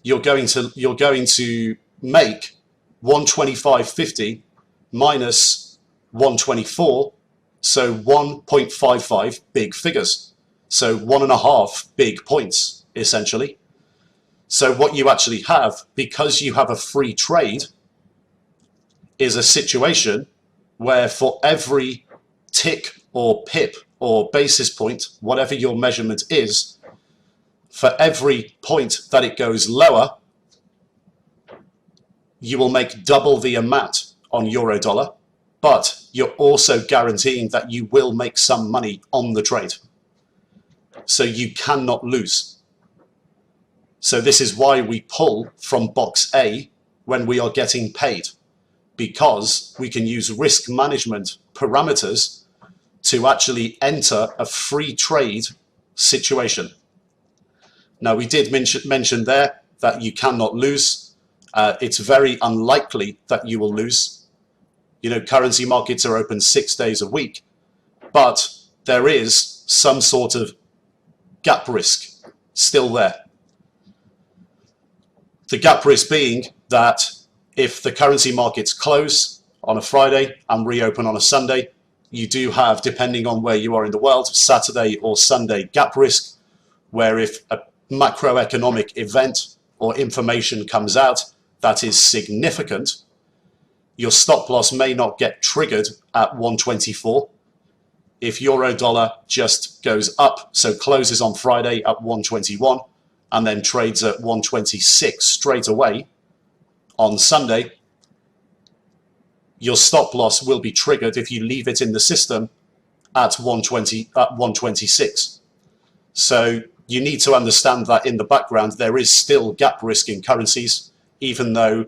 S1: you're going to make 125.50 minus 124, so 1.55 big figures. So 1.5 big points, essentially. So what you actually have, because you have a free trade, is a situation where for every tick or pip or basis point, whatever your measurement is, for every point that it goes lower, you will make double the amount on euro dollar, but you're also guaranteeing that you will make some money on the trade. So you cannot lose. So this is why we pull from box A when we are getting paid, because we can use risk management parameters to actually enter a free trade situation. Now, we did mention there that you cannot lose. It's very unlikely that you will lose. You know, currency markets are open 6 days a week, but there is some sort of gap risk still there. The gap risk being that if the currency markets close on a Friday and reopen on a Sunday, you do have, depending on where you are in the world, Saturday or Sunday gap risk, where if a macroeconomic event or information comes out that is significant, your stop loss may not get triggered at 124. If euro dollar just goes up, so closes on Friday at 121 and then trades at 126 straight away on Sunday, your stop loss will be triggered if you leave it in the system at 126. So you need to understand that in the background there is still gap risk in currencies, even though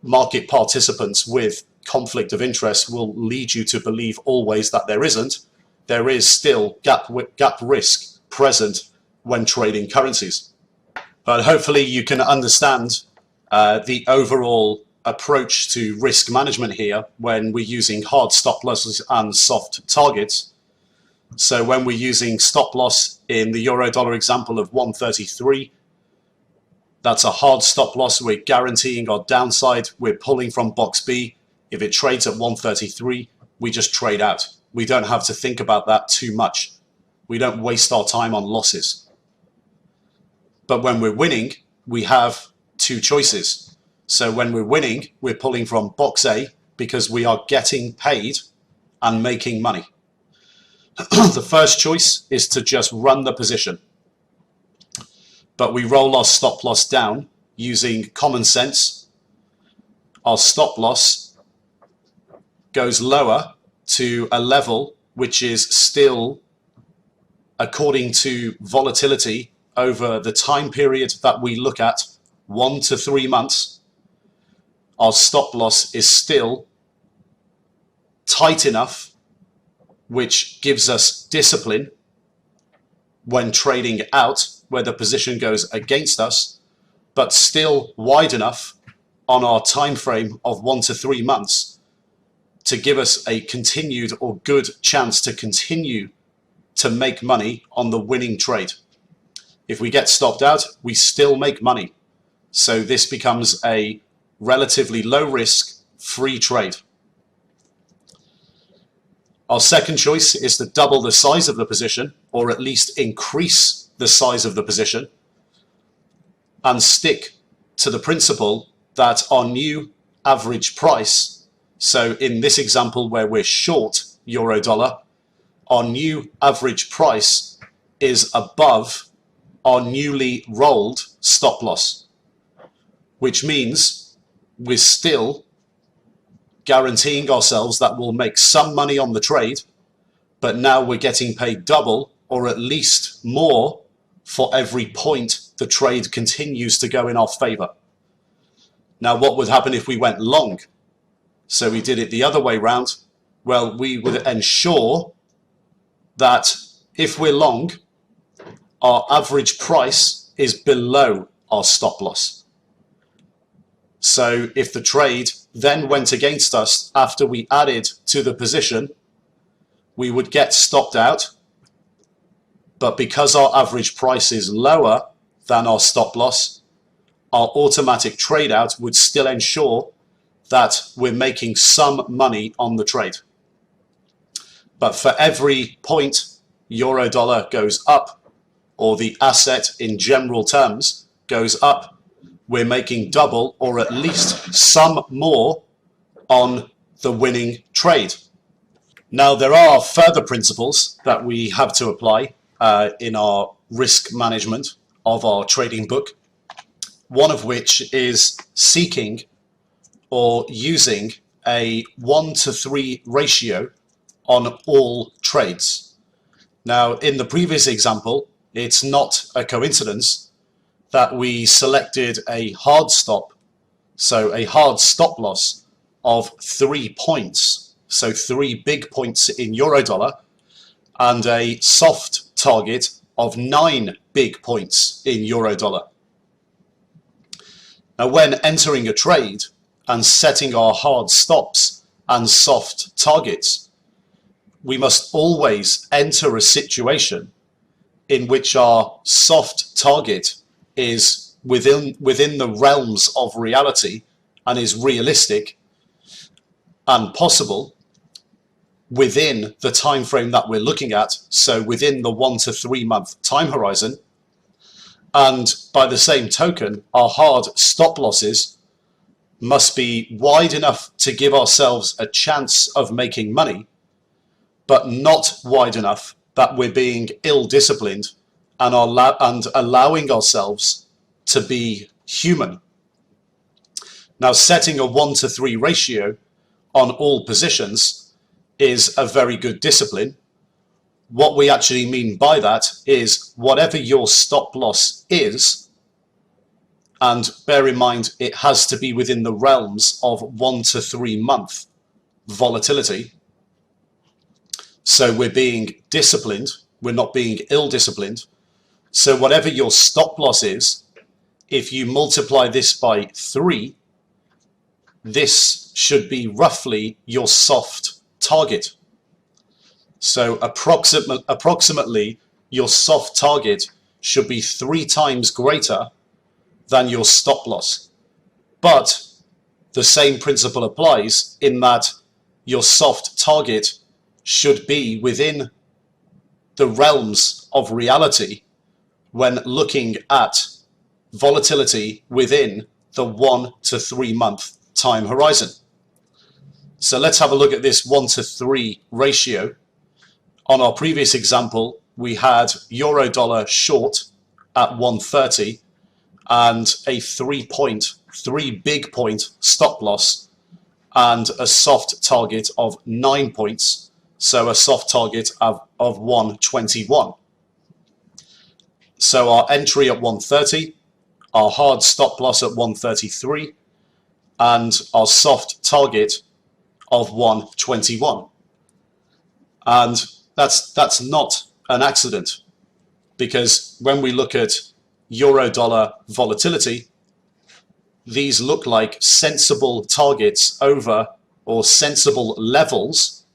S1: market participants with conflict of interest will lead you to believe always that there isn't. There is still gap risk present when trading currencies. But hopefully you can understand the overall approach to risk management here when we're using hard stop losses and soft targets. So when we're using stop loss in the euro dollar example of 133, that's a hard stop loss. We're guaranteeing our downside. We're pulling from box B. If it trades at 133, we just trade out. We don't have to think about that too much. We don't waste our time on losses. But when we're winning, we have two choices. So when we're winning, we're pulling from box A because we are getting paid and making money. The first choice is to just run the position. But we roll our stop loss down using common sense. Our stop loss goes lower to a level which is still according to volatility over the time period that we look at, 1 to 3 months, our stop loss is still tight enough, which gives us discipline when trading out where the position goes against us, but still wide enough on our time frame of 1 to 3 months to give us a continued or good chance to continue to make money on the winning trade. If we get stopped out, we still make money. So this becomes a relatively low risk, free trade. Our second choice is to double the size of the position, or at least increase the size of the position, and stick to the principle that our new average price, so in this example where we're short euro dollar, our new average price is above our newly rolled stop loss, which means we're still guaranteeing ourselves that we'll make some money on the trade, but now we're getting paid double or at least more for every point the trade continues to go in our favor. Now, what would happen if we went long? So we did it the other way round. Well, we would ensure that if we're long, our average price is below our stop loss. So if the trade then went against us after we added to the position, we would get stopped out. But because our average price is lower than our stop loss, our automatic trade out would still ensure that we're making some money on the trade. But for every point euro dollar goes up, or the asset in general terms goes up, we're making double or at least some more on the winning trade. Now, there are further principles that we have to apply in our risk management of our trading book, one of which is seeking or using a 1 to 3 ratio on all trades. Now, in the previous example, it's not a coincidence that we selected a hard stop, so a hard stop loss of 3 points, so 3 big points in euro dollar, and a soft target of 9 big points in euro dollar. Now, when entering a trade and setting our hard stops and soft targets, we must always enter a situation in which our soft target is within the realms of reality and is realistic and possible within the time frame that we're looking at, so within the 1 to 3 month time horizon. And by the same token, our hard stop losses must be wide enough to give ourselves a chance of making money, but not wide enough that we're being ill-disciplined and allowing ourselves to be human. Now, setting a 1 to 3 ratio on all positions is a very good discipline. What we actually mean by that is whatever your stop loss is, and bear in mind it has to be within the realms of 1 to 3 month volatility. So we're being disciplined, we're not being ill-disciplined. So whatever your stop loss is, if you multiply this by 3, this should be roughly your soft target. So approximately your soft target should be 3 times greater than your stop loss. But the same principle applies in that your soft target should be within the realms of reality when looking at volatility within the 1 to 3 month time horizon. So let's have a look at this 1 to 3 ratio. On our previous example, we had euro dollar short at 130 and a 3 big point stop loss and a soft target of 9 points. So a soft target of 121. So our entry at 130, our hard stop loss at 133, and our soft target of 121. And that's not an accident, because when we look at euro dollar volatility, these look like sensible targets over, or sensible levels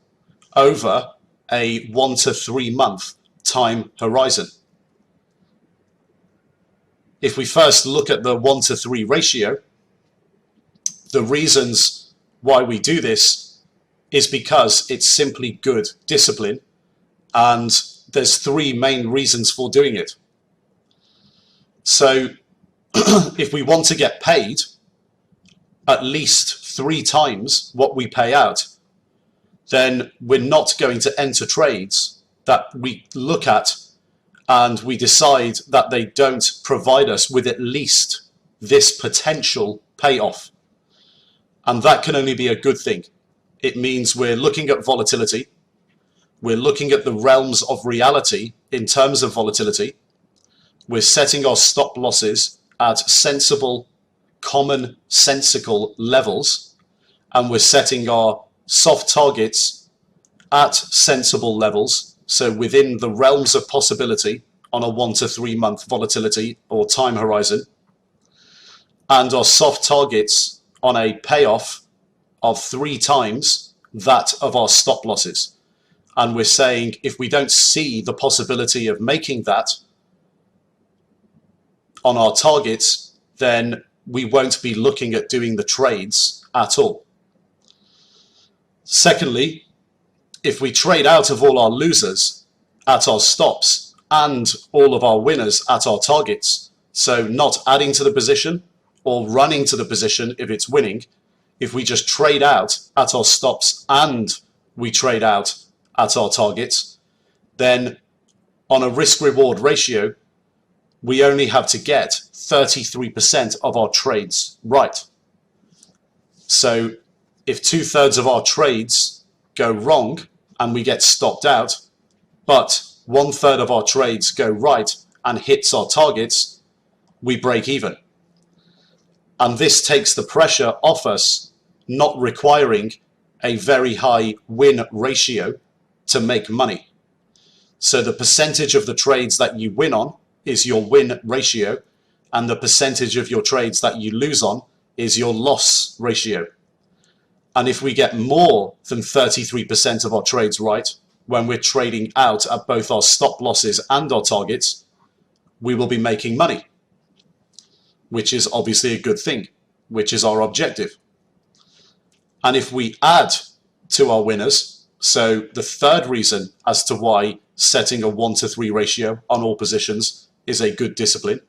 S1: over, a 1 to 3 month time horizon. If we first look at the 1 to 3 ratio, the reasons why we do this is because it's simply good discipline, and there's 3 main reasons for doing it. So if we want to get paid at least 3 times what we pay out, then we're not going to enter trades that we look at and we decide that they don't provide us with at least this potential payoff. And that can only be a good thing. It means we're looking at volatility, we're looking at the realms of reality in terms of volatility, we're setting our stop losses at sensible, common sensical levels, and we're setting our soft targets at sensible levels, so within the realms of possibility on a 1 to 3 month volatility or time horizon, and our soft targets on a payoff of 3 times that of our stop losses. And we're saying if we don't see the possibility of making that on our targets, then we won't be looking at doing the trades at all. Secondly, if we trade out of all our losers at our stops and all of our winners at our targets, so not adding to the position or running to the position if it's winning, if we just trade out at our stops and we trade out at our targets, then on a risk-reward ratio, we only have to get 33% of our trades right. So if 2/3 of our trades go wrong and we get stopped out, but 1/3 of our trades go right and hits our targets, we break even. And this takes the pressure off us, not requiring a very high win ratio to make money. So the percentage of the trades that you win on is your win ratio, and the percentage of your trades that you lose on is your loss ratio. And if we get more than 33% of our trades right when we're trading out at both our stop losses and our targets, we will be making money, which is obviously a good thing, which is our objective. And if we add to our winners, so the third reason as to why setting a 1 to 3 ratio on all positions is a good discipline,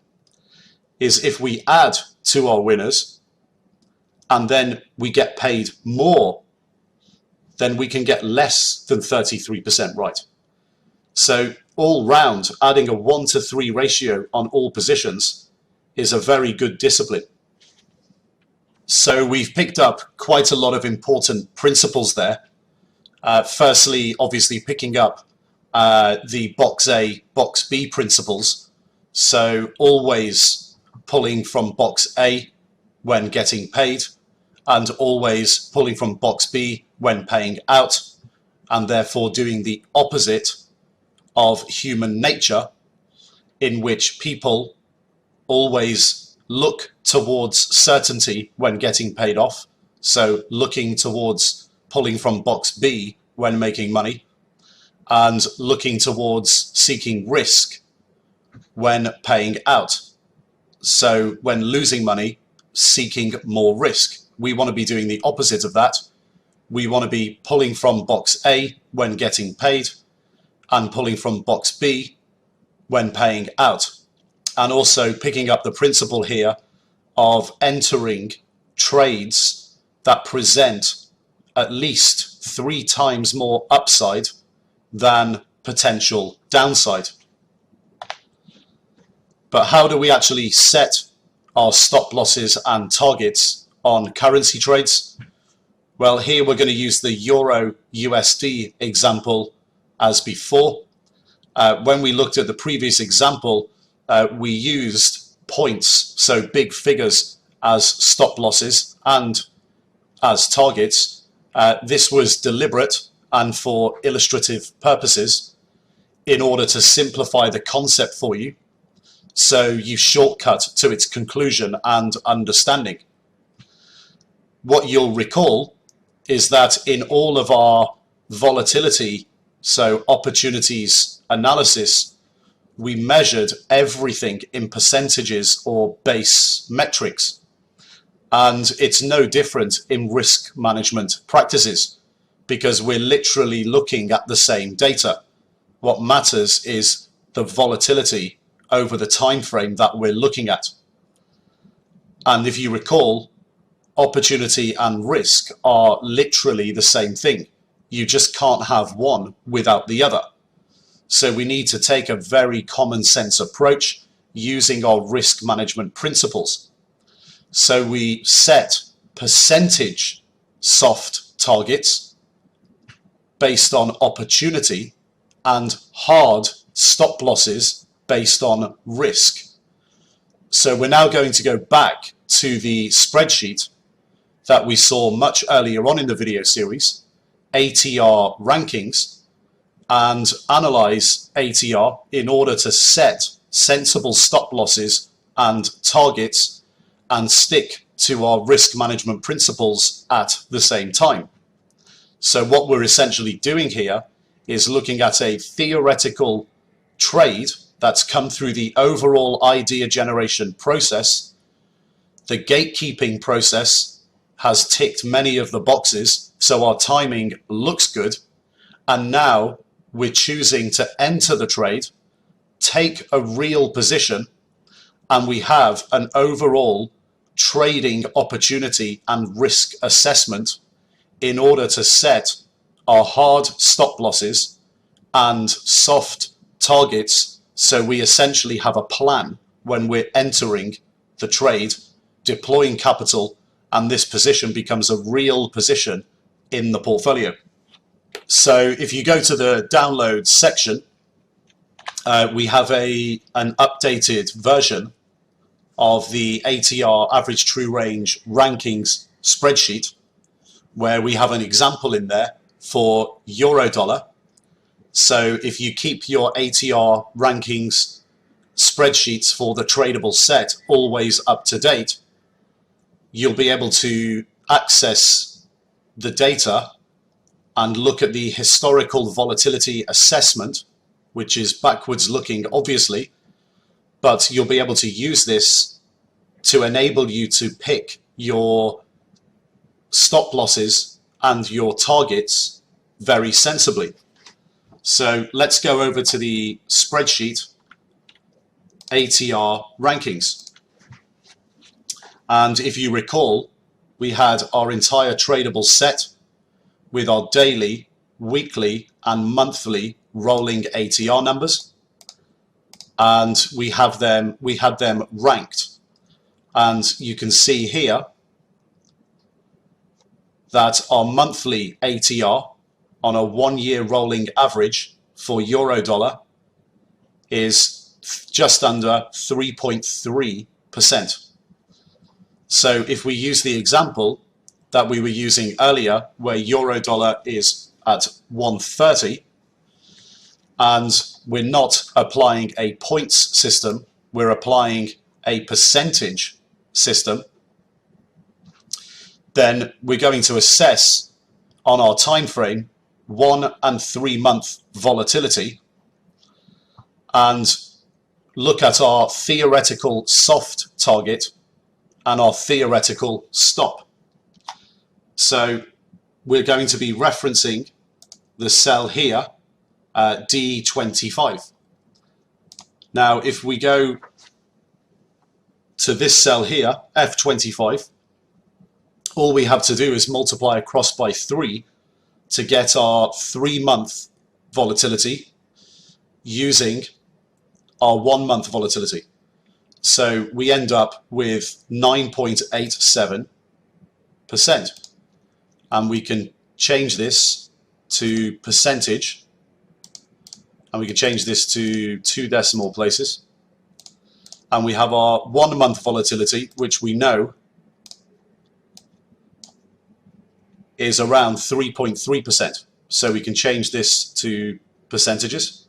S1: is if we add to our winners and then we get paid more, then we can get less than 33% right. So all round, adding a 1 to 3 ratio on all positions is a very good discipline. So we've picked up quite a lot of important principles there. Firstly, obviously picking up the box A, box B principles. So always pulling from box A when getting paid, and always pulling from box B when paying out, and therefore doing the opposite of human nature, in which people always look towards certainty when getting paid off, so looking towards pulling from box B when making money, and looking towards seeking risk when paying out. So when losing money, seeking more risk. We want to be doing the opposite of that. We want to be pulling from box A when getting paid and pulling from box B when paying out. And also picking up the principle here of entering trades that present at least 3 times more upside than potential downside. But how do we actually set our stop losses and targets on currency trades? Well, here we're going to use the Euro USD example as before. When we looked at the previous example, we used points, so big figures, as stop losses and as targets. This was deliberate and for illustrative purposes in order to simplify the concept for you, so you shortcut to its conclusion and understanding. What you'll recall is that in all of our volatility, so opportunities analysis, we measured everything in percentages or base metrics. And it's no different in risk management practices, because we're literally looking at the same data. What matters is the volatility over the time frame that we're looking at. And if you recall, opportunity and risk are literally the same thing. You just can't have one without the other. So we need to take a very common sense approach using our risk management principles. So we set percentage soft targets based on opportunity and hard stop losses based on risk. So we're now going to go back to the spreadsheet that we saw much earlier on in the video series, ATR rankings, and analyze ATR in order to set sensible stop losses and targets and stick to our risk management principles at the same time. So what we're essentially doing here is looking at a theoretical trade that's come through the overall idea generation process. The gatekeeping process has ticked many of the boxes, so our timing looks good. And now we're choosing to enter the trade, take a real position, and we have an overall trading opportunity and risk assessment in order to set our hard stop losses and soft targets. So we essentially have a plan when we're entering the trade, deploying capital, and this position becomes a real position in the portfolio. So if you go to the download section, we have an updated version of the ATR average true range rankings spreadsheet, where we have an example in there for euro dollar. So if you keep your ATR rankings spreadsheets for the tradable set always up to date, you'll be able to access the data and look at the historical volatility assessment, which is backwards looking, obviously, but you'll be able to use this to enable you to pick your stop losses and your targets very sensibly. So let's go over to the spreadsheet, ATR rankings. And if you recall, we had our entire tradable set with our daily, weekly, and monthly rolling ATR numbers. And we had them ranked. And you can see here that our monthly ATR on a 1 year rolling average for euro dollar is just under 3.3%. So if we use the example that we were using earlier, where euro dollar is at 130, and we're not applying a points system, we're applying a percentage system, then we're going to assess on our time frame 1 and 3 month volatility and look at our theoretical soft target and our theoretical stop. So we're going to be referencing the cell here, D25. Now, if we go to this cell here, F25, all we have to do is multiply across by 3 to get our 3 month volatility using our 1 month volatility. So we end up with 9.87%. And we can change this to percentage, and we can change this to 2 decimal places. and we have our 1 month volatility, which we know is around 3.3%. So we can change this to percentages.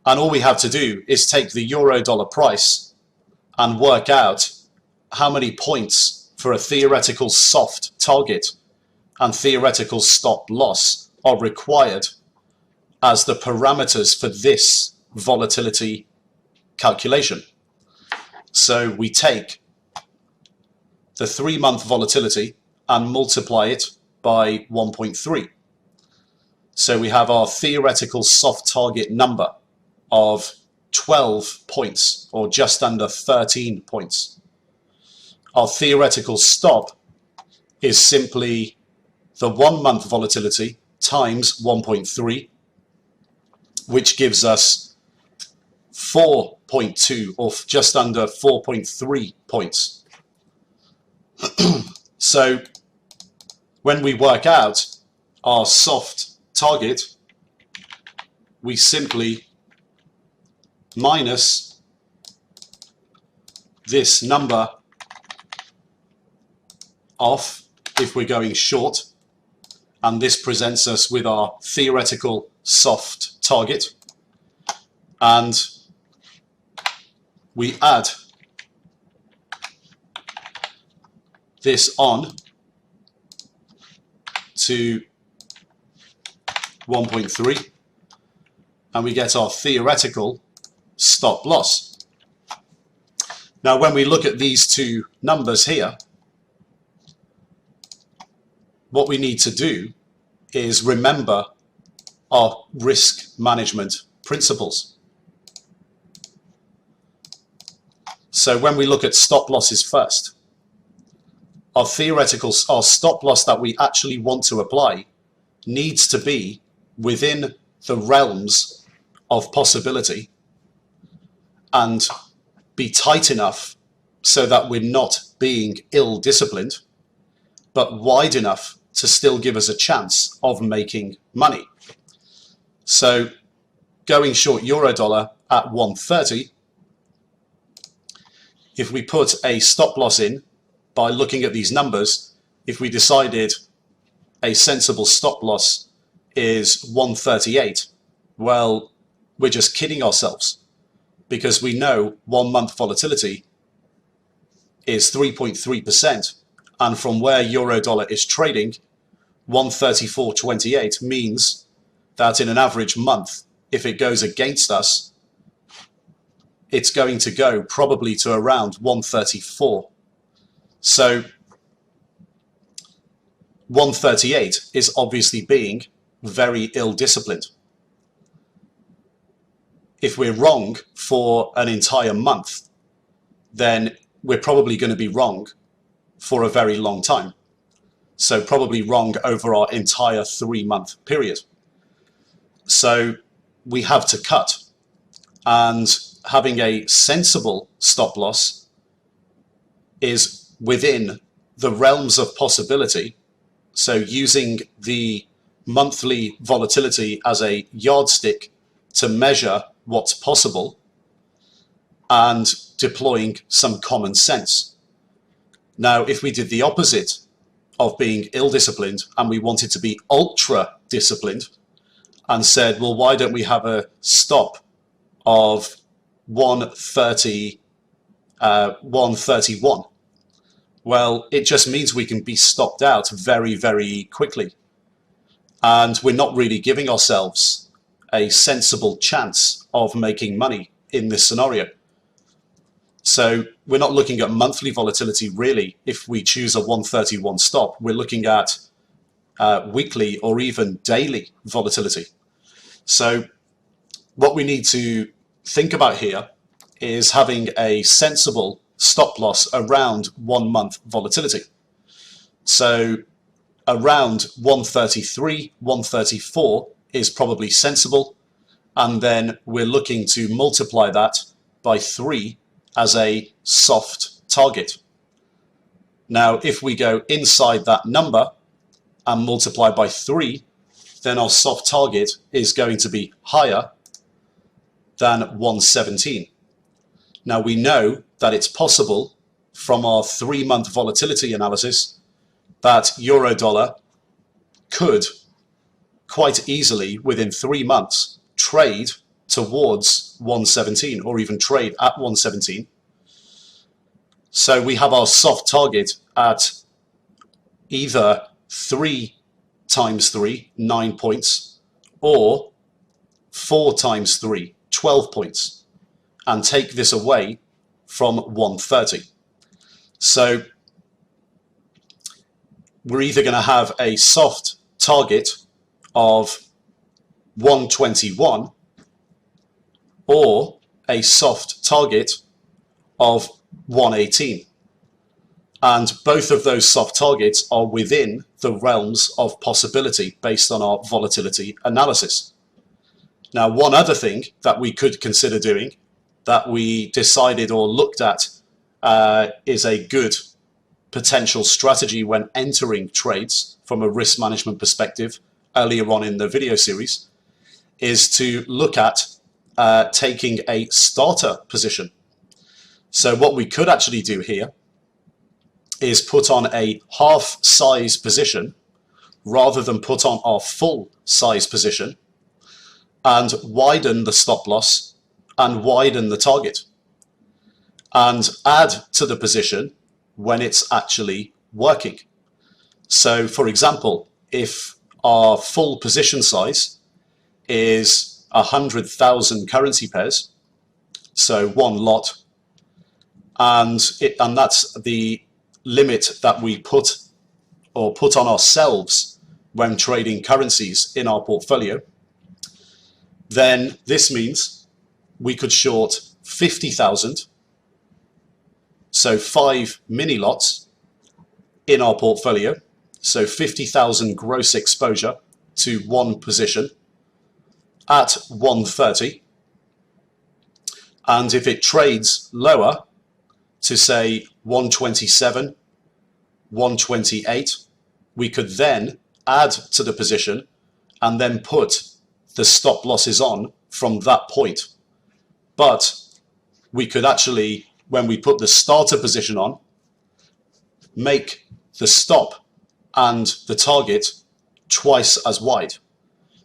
S1: And all we have to do is take the euro dollar price and work out how many points for a theoretical soft target and theoretical stop loss are required as the parameters for this volatility calculation. So we take the 3 month volatility and multiply it by 1.3. So we have our theoretical soft target number of 12 points, or just under 13 points. Our theoretical stop is simply the 1 month volatility times 1.3, which gives us 4.2, or just under 4.3 points. So when we work out our soft target, we simply minus this number off if we're going short, and this presents us with our theoretical soft target, and we add this on to 1.3, and we get our theoretical stop loss. Now when we look at these two numbers here, what we need to do is remember our risk management principles. So when we look at stop losses first, our stop loss that we actually want to apply needs to be within the realms of possibility and be tight enough so that we're not being ill-disciplined, but wide enough to still give us a chance of making money. So going short euro dollar at 130, if we put a stop loss in by looking at these numbers, if we decided a sensible stop loss is 138, well, we're just kidding ourselves, because we know 1 month volatility is 3.3%, and from where euro dollar is trading, 134.28 means that in an average month, if it goes against us, it's going to go probably to around 134. So 138 is obviously being very ill-disciplined. If we're wrong for an entire month, then we're probably going to be wrong for a very long time. So probably wrong over our entire 3-month period. So we have to cut, and having a sensible stop loss is within the realms of possibility. So using the monthly volatility as a yardstick to measure what's possible and deploying some common sense. Now, if we did the opposite of being ill-disciplined and we wanted to be ultra-disciplined and said, well, why don't we have a stop of 131? Well, it just means we can be stopped out very, very quickly. And we're not really giving ourselves a sensible chance of making money in this scenario. So we're not looking at monthly volatility really. If we choose a 131 stop, we're looking at weekly or even daily volatility. So what we need to think about here is having a sensible stop loss around 1 month volatility. So around 133, 134 is probably sensible. And then we're looking to multiply that by 3 as a soft target. Now, if we go inside that number and multiply by 3, then our soft target is going to be higher than 117. Now we know that it's possible from our 3-month volatility analysis that euro dollar could quite easily within 3 months trade towards 117 or even trade at 117. So we have our soft target at either 3 times 3, 9 points, or 4 times 3, 12 points, and take this away from 130. So we're either going to have a soft target of 121 or a soft target of 118. And both of those soft targets are within the realms of possibility based on our volatility analysis. Now, one other thing that we could consider doing that we decided or looked at is a good potential strategy when entering trades from a risk management perspective earlier on in the video series is to look at taking a starter position. So what we could actually do here is put on a half size position rather than put on our full size position and widen the stop loss and widen the target and add to the position when it's actually working. So for example, if our full position size is 100,000 currency pairs, so one lot, and that's the limit that we put on ourselves when trading currencies in our portfolio, then this means we could short 50,000, so 5 mini lots in our portfolio, so 50,000 gross exposure to one position at 130. And if it trades lower to say 127, 128, we could then add to the position and then put the stop losses on from that point. But we could actually, when we put the starter position on, make the stop and the target twice as wide.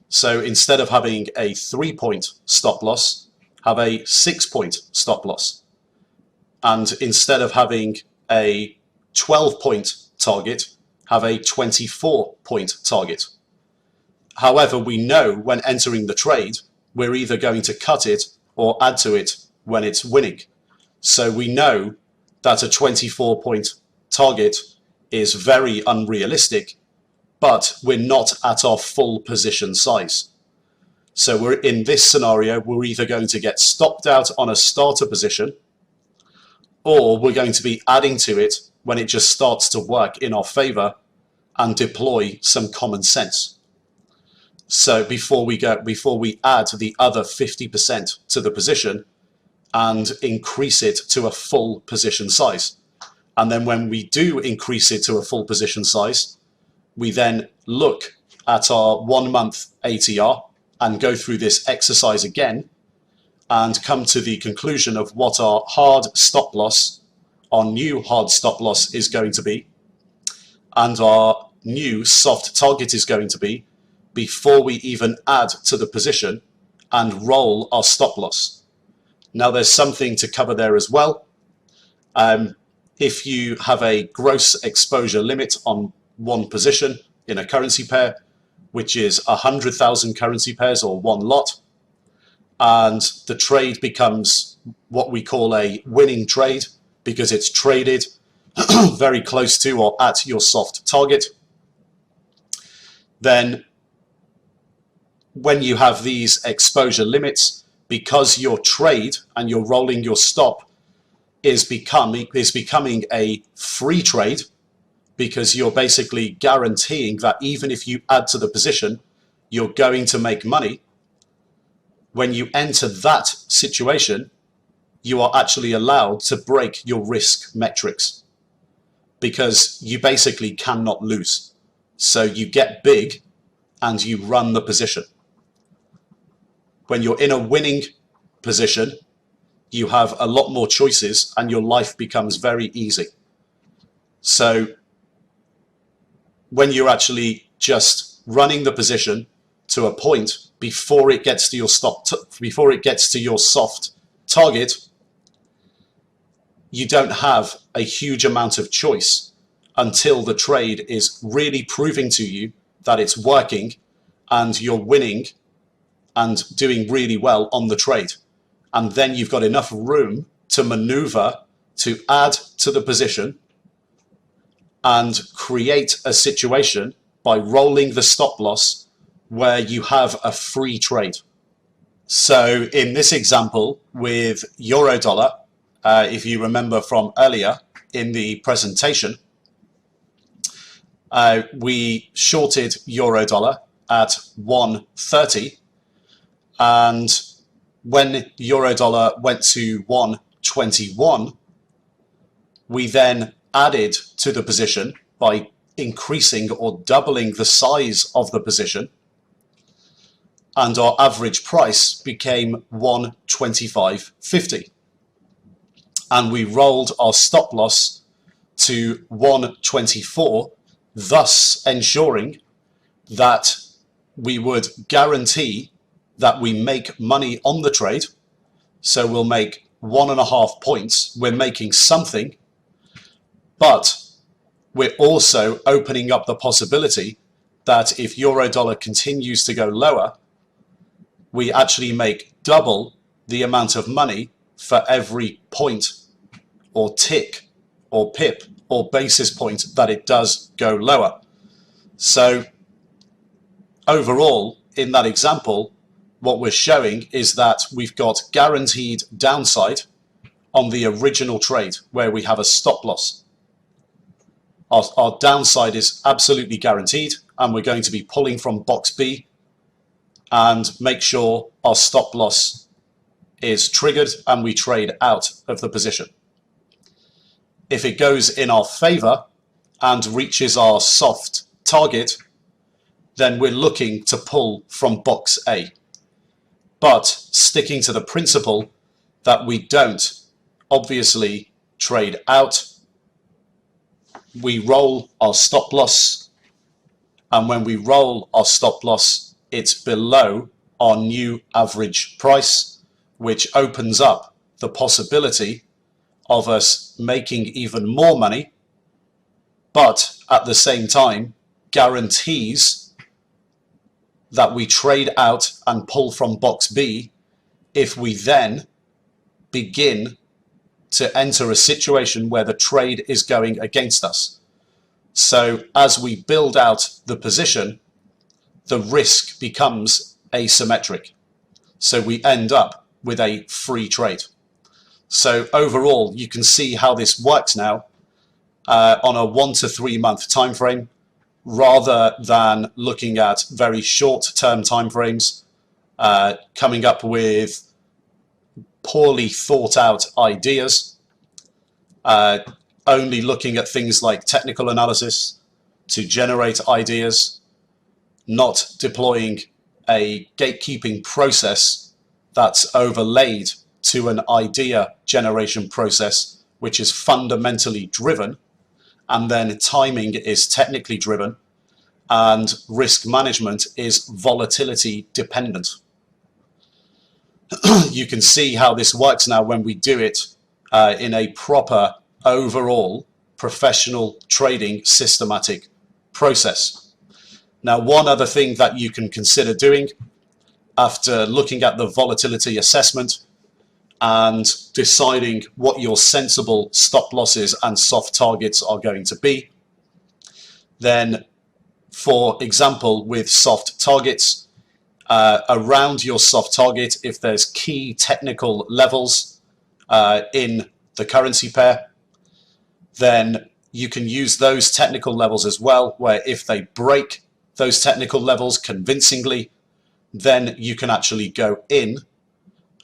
S1: So instead of having a 3-point stop loss, have a 6-point stop loss. And instead of having a 12-point target, have a 24-point target. However, we know when entering the trade, we're either going to cut it or add to it when it's winning. So we know that a 24-point target is very unrealistic, but we're not at our full position size. So we're in this scenario, we're either going to get stopped out on a starter position, or we're going to be adding to it when it just starts to work in our favor and deploy some common sense. So before we add the other 50% to the position and increase it to a full position size. And then when we do increase it to a full position size, we then look at our 1 month ATR and go through this exercise again and come to the conclusion of what our hard stop loss, our new hard stop loss is going to be, and our new soft target is going to be before we even add to the position and roll our stop loss. Now there's something to cover there as well. If you have a gross exposure limit on one position in a currency pair, which is 100,000 currency pairs or one lot, and the trade becomes what we call a winning trade because it's traded very close to or at your soft target, then when you have these exposure limits, because your trade and you're rolling your stop is becoming a free trade, because you're basically guaranteeing that even if you add to the position, you're going to make money. When you enter that situation, you are actually allowed to break your risk metrics because you basically cannot lose. So you get big and you run the position. When you're in a winning position, you have a lot more choices and your life becomes very easy. So when you're actually just running the position to a point before it gets to your before it gets to your soft target, you don't have a huge amount of choice until the trade is really proving to you that it's working and you're winning and doing really well on the trade. And then you've got enough room to maneuver, to add to the position and create a situation by rolling the stop loss where you have a free trade. So in this example with euro dollar, if you remember from earlier in the presentation, we shorted euro dollar at 130, and when euro dollar went to 121, we then added to the position by increasing or doubling the size of the position, and our average price became 125.50, and we rolled our stop loss to 124, thus ensuring that we would guarantee that we make money on the trade. So we'll make 1.5 points. We're making something, but we're also opening up the possibility that if euro dollar continues to go lower, we actually make double the amount of money for every point or tick or pip or basis point that it does go lower. So overall, in that example, what we're showing is that we've got guaranteed downside on the original trade where we have a stop loss. Our downside is absolutely guaranteed, and we're going to be pulling from box B and make sure our stop loss is triggered and we trade out of the position. If it goes in our favor and reaches our soft target, then we're looking to pull from box A, but sticking to the principle that we don't obviously trade out. We roll our stop loss, and when we roll our stop loss, it's below our new average price, which opens up the possibility of us making even more money, but at the same time guarantees that we trade out and pull from box B if we then begin to enter a situation where the trade is going against us. So as we build out the position, the risk becomes asymmetric. So we end up with a free trade. So overall, you can see how this works now on a 1 to 3 month time frame, rather than looking at very short-term timeframes, coming up with poorly thought out ideas, only looking at things like technical analysis to generate ideas, not deploying a gatekeeping process that's overlaid to an idea generation process, which is fundamentally driven, and then timing is technically driven, and risk management is volatility dependent. You can see how this works now when we do it in a proper overall professional trading systematic process. Now, one other thing that you can consider doing after looking at the volatility assessment and deciding what your sensible stop losses and soft targets are going to be, then for example with soft targets, around your soft target, if there's key technical levels in the currency pair, then you can use those technical levels as well, where if they break those technical levels convincingly, then you can actually go in,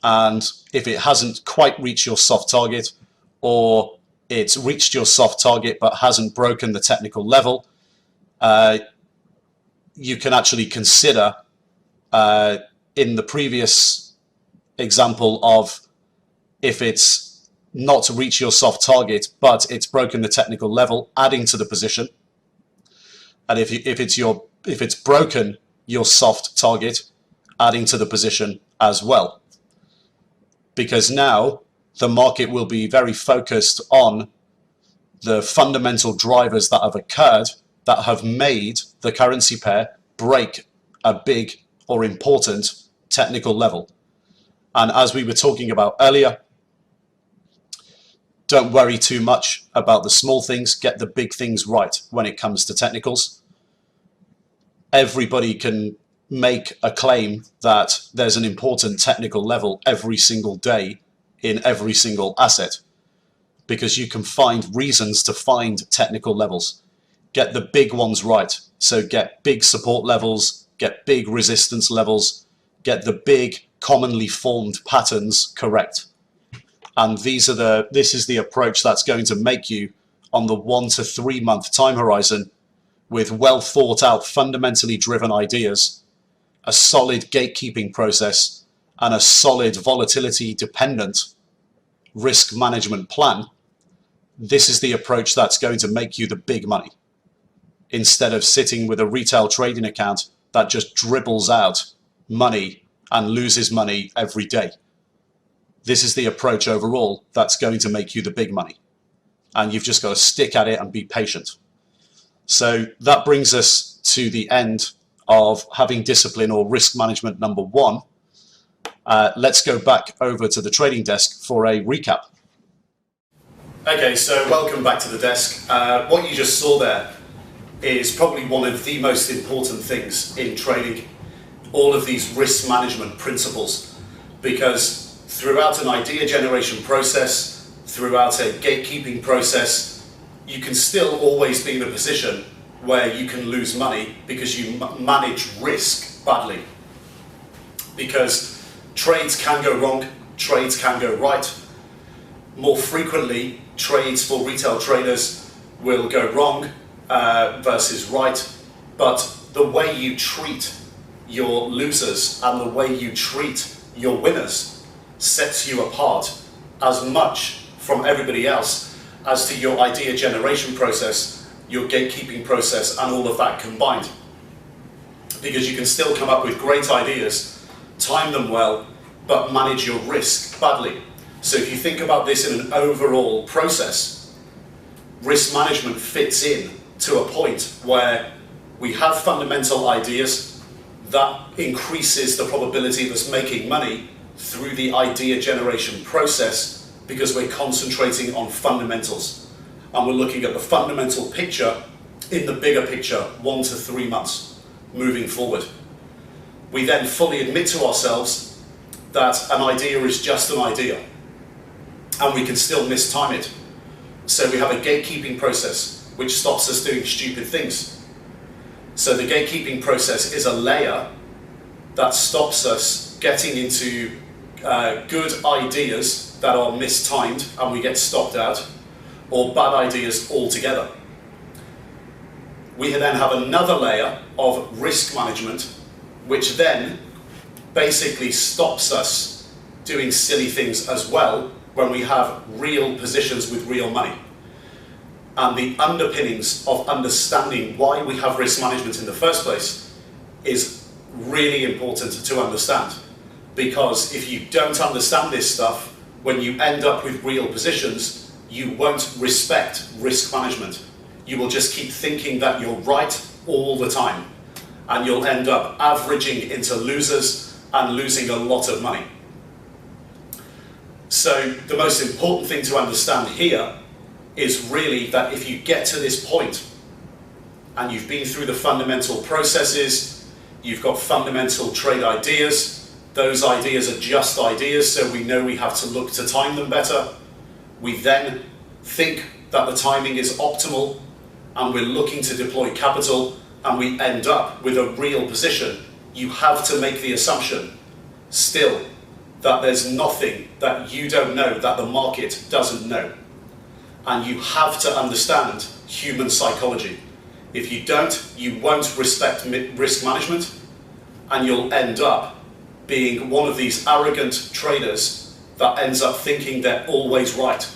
S1: and if it hasn't quite reached your soft target, or it's reached your soft target but hasn't broken the technical level, you can actually consider in the previous example of if it's not to reach your soft target, but it's broken the technical level, adding to the position. And if it's broken your soft target, adding to the position as well. Because now the market will be very focused on the fundamental drivers that have occurred that have made the currency pair break a big or important technical level. And as we were talking about earlier, don't worry too much about the small things, get the big things right when it comes to technicals. Everybody can make a claim that there's an important technical level every single day in every single asset, because you can find reasons to find technical levels. Get the big ones right. So get big support levels, get big resistance levels, get the big commonly formed patterns correct. And this is the approach that's going to make you, on the 1 to 3 month time horizon, with well thought out, fundamentally driven ideas, a solid gatekeeping process, and a solid volatility dependent risk management plan. This is the approach that's going to make you the big money, instead of sitting with a retail trading account that just dribbles out money and loses money every day. This is the approach overall that's going to make you the big money. And you've just got to stick at it and be patient. So that brings us to the end of having discipline, or risk management number 1. Let's go back over to the trading desk for a recap. Okay, so welcome back to the desk. What you just saw there is probably one of the most important things in trading, all of these risk management principles, because throughout an idea generation process, throughout a gatekeeping process, you can still always be in a position where you can lose money because you manage risk badly. Because trades can go wrong, trades can go right. More frequently, trades for retail traders will go wrong versus right, but the way you treat your losers and the way you treat your winners sets you apart as much from everybody else as to your idea generation process, your gatekeeping process, and all of that combined. Because you can still come up with great ideas, time them well, but manage your risk badly. So if you think about this in an overall process, risk management fits in to a point where we have fundamental ideas that increases the probability of us making money through the idea generation process, because we're concentrating on fundamentals and we're looking at the fundamental picture in the bigger picture, 1 to 3 months moving forward. We then fully admit to ourselves that an idea is just an idea and we can still mistime it. So we have a gatekeeping process which stops us doing stupid things. So the gatekeeping process is a layer that stops us getting into good ideas that are mistimed and we get stopped out, or bad ideas altogether. We then have another layer of risk management, which then basically stops us doing silly things as well when we have real positions with real money. And the underpinnings of understanding why we have risk management in the first place is really important to understand. Because if you don't understand this stuff, when you end up with real positions, you won't respect risk management. You will just keep thinking that you're right all the time, and you'll end up averaging into losers and losing a lot of money. So the most important thing to understand here is really that if you get to this point and you've been through the fundamental processes, you've got fundamental trade ideas, those ideas are just ideas, so we know we have to look to time them better. We then think that the timing is optimal and we're looking to deploy capital and we end up with a real position. You have to make the assumption still that there's nothing that you don't know that the market doesn't know. And you have to understand human psychology. If you don't, you won't respect risk management and you'll end up being one of these arrogant traders that ends up thinking they're always right,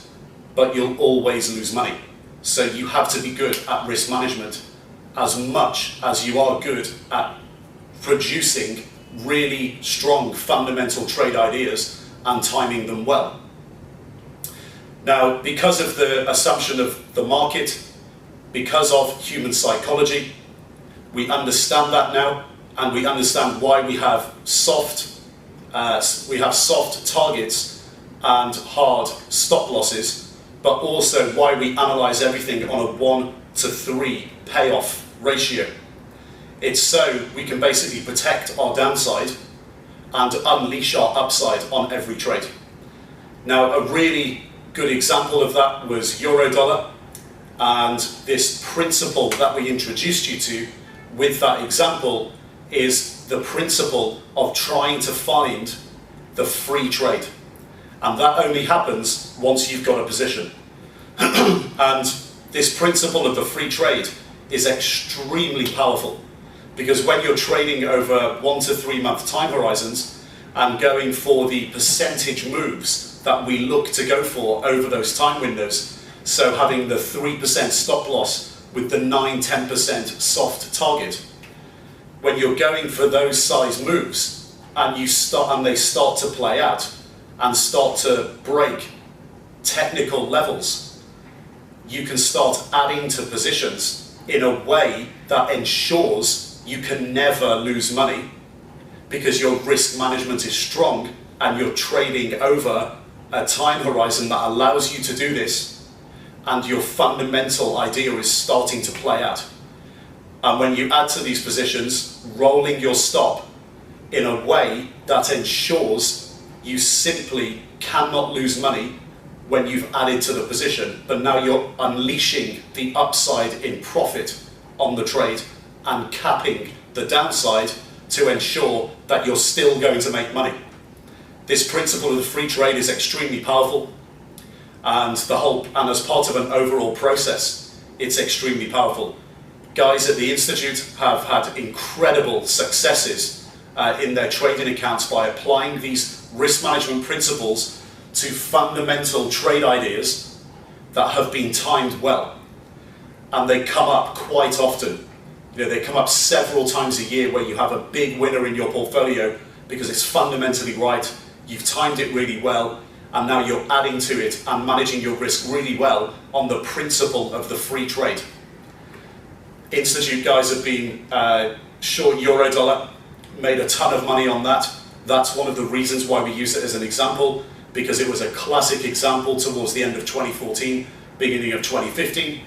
S1: but you'll always lose money. So you have to be good at risk management as much as you are good at producing really strong fundamental trade ideas and timing them well. Now, because of the assumption of the market, because of human psychology, we understand that now, and we understand why we have soft targets and hard stop losses, but also why we analyze everything on a 1 to 3 payoff ratio. It's so we can basically protect our downside and unleash our upside on every trade. Now, a really good example of that was euro-dollar, and this principle that we introduced you to with that example is the principle of trying to find the free trade. And that only happens once you've got a position. And this principle of the free trade is extremely powerful, because when you're trading over 1 to 3 month time horizons and going for the percentage moves that we look to go for over those time windows, so having the 3% stop loss with the 9-10% soft target, when you're going for those size moves and they start to play out and start to break technical levels, you can start adding to positions in a way that ensures you can never lose money, because your risk management is strong and you're trading over a time horizon that allows you to do this, and your fundamental idea is starting to play out. And when you add to these positions, rolling your stop in a way that ensures you simply cannot lose money when you've added to the position, but now you're unleashing the upside in profit on the trade and capping the downside to ensure that you're still going to make money. This principle of the free trade is extremely powerful, and as part of an overall process, it's extremely powerful. Guys at the Institute have had incredible successes in their trading accounts by applying these risk management principles to fundamental trade ideas that have been timed well. And they come up quite often. They come up several times a year where you have a big winner in your portfolio because it's fundamentally right, you've timed it really well, and now you're adding to it and managing your risk really well on the principle of the free trade. Institute guys have been short euro-dollar, made a ton of money on that. That's one of the reasons why we use it as an example, because it was a classic example towards the end of 2014, beginning of 2015.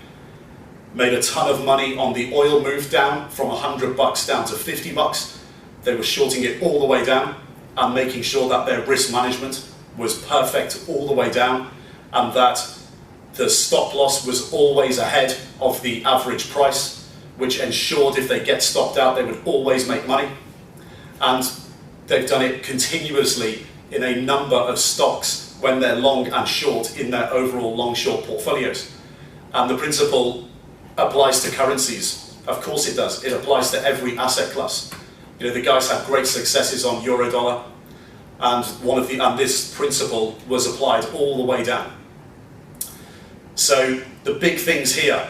S1: Made a ton of money on the oil move down from $100 down to $50. They were shorting it all the way down and making sure that their risk management was perfect all the way down, and that the stop loss was always ahead of the average price, which ensured if they get stopped out, they would always make money. And they've done it continuously in a number of stocks when they're long and short in their overall long-short portfolios. And the principle applies to currencies. Of course it does. It applies to every asset class. The guys had great successes on euro-dollar, and this principle was applied all the way down. So the big things here,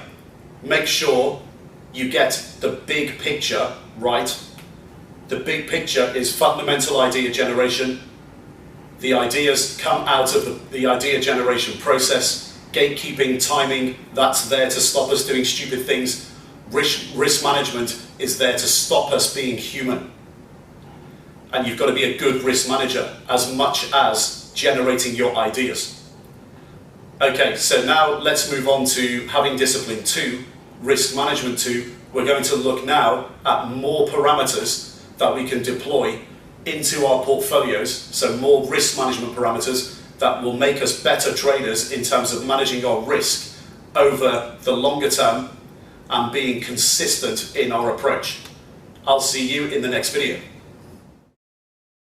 S1: make sure you get the big picture right. The big picture is fundamental idea generation. The ideas come out of the idea generation process. Gatekeeping, timing, that's there to stop us doing stupid things. Risk management is there to stop us being human. And you've got to be a good risk manager as much as generating your ideas. Okay, so now let's move on to having discipline 2, risk management 2. We're going to look now at more parameters that we can deploy into our portfolios, so more risk management parameters that will make us better traders in terms of managing our risk over the longer term and being consistent in our approach. I'll see you in the next video.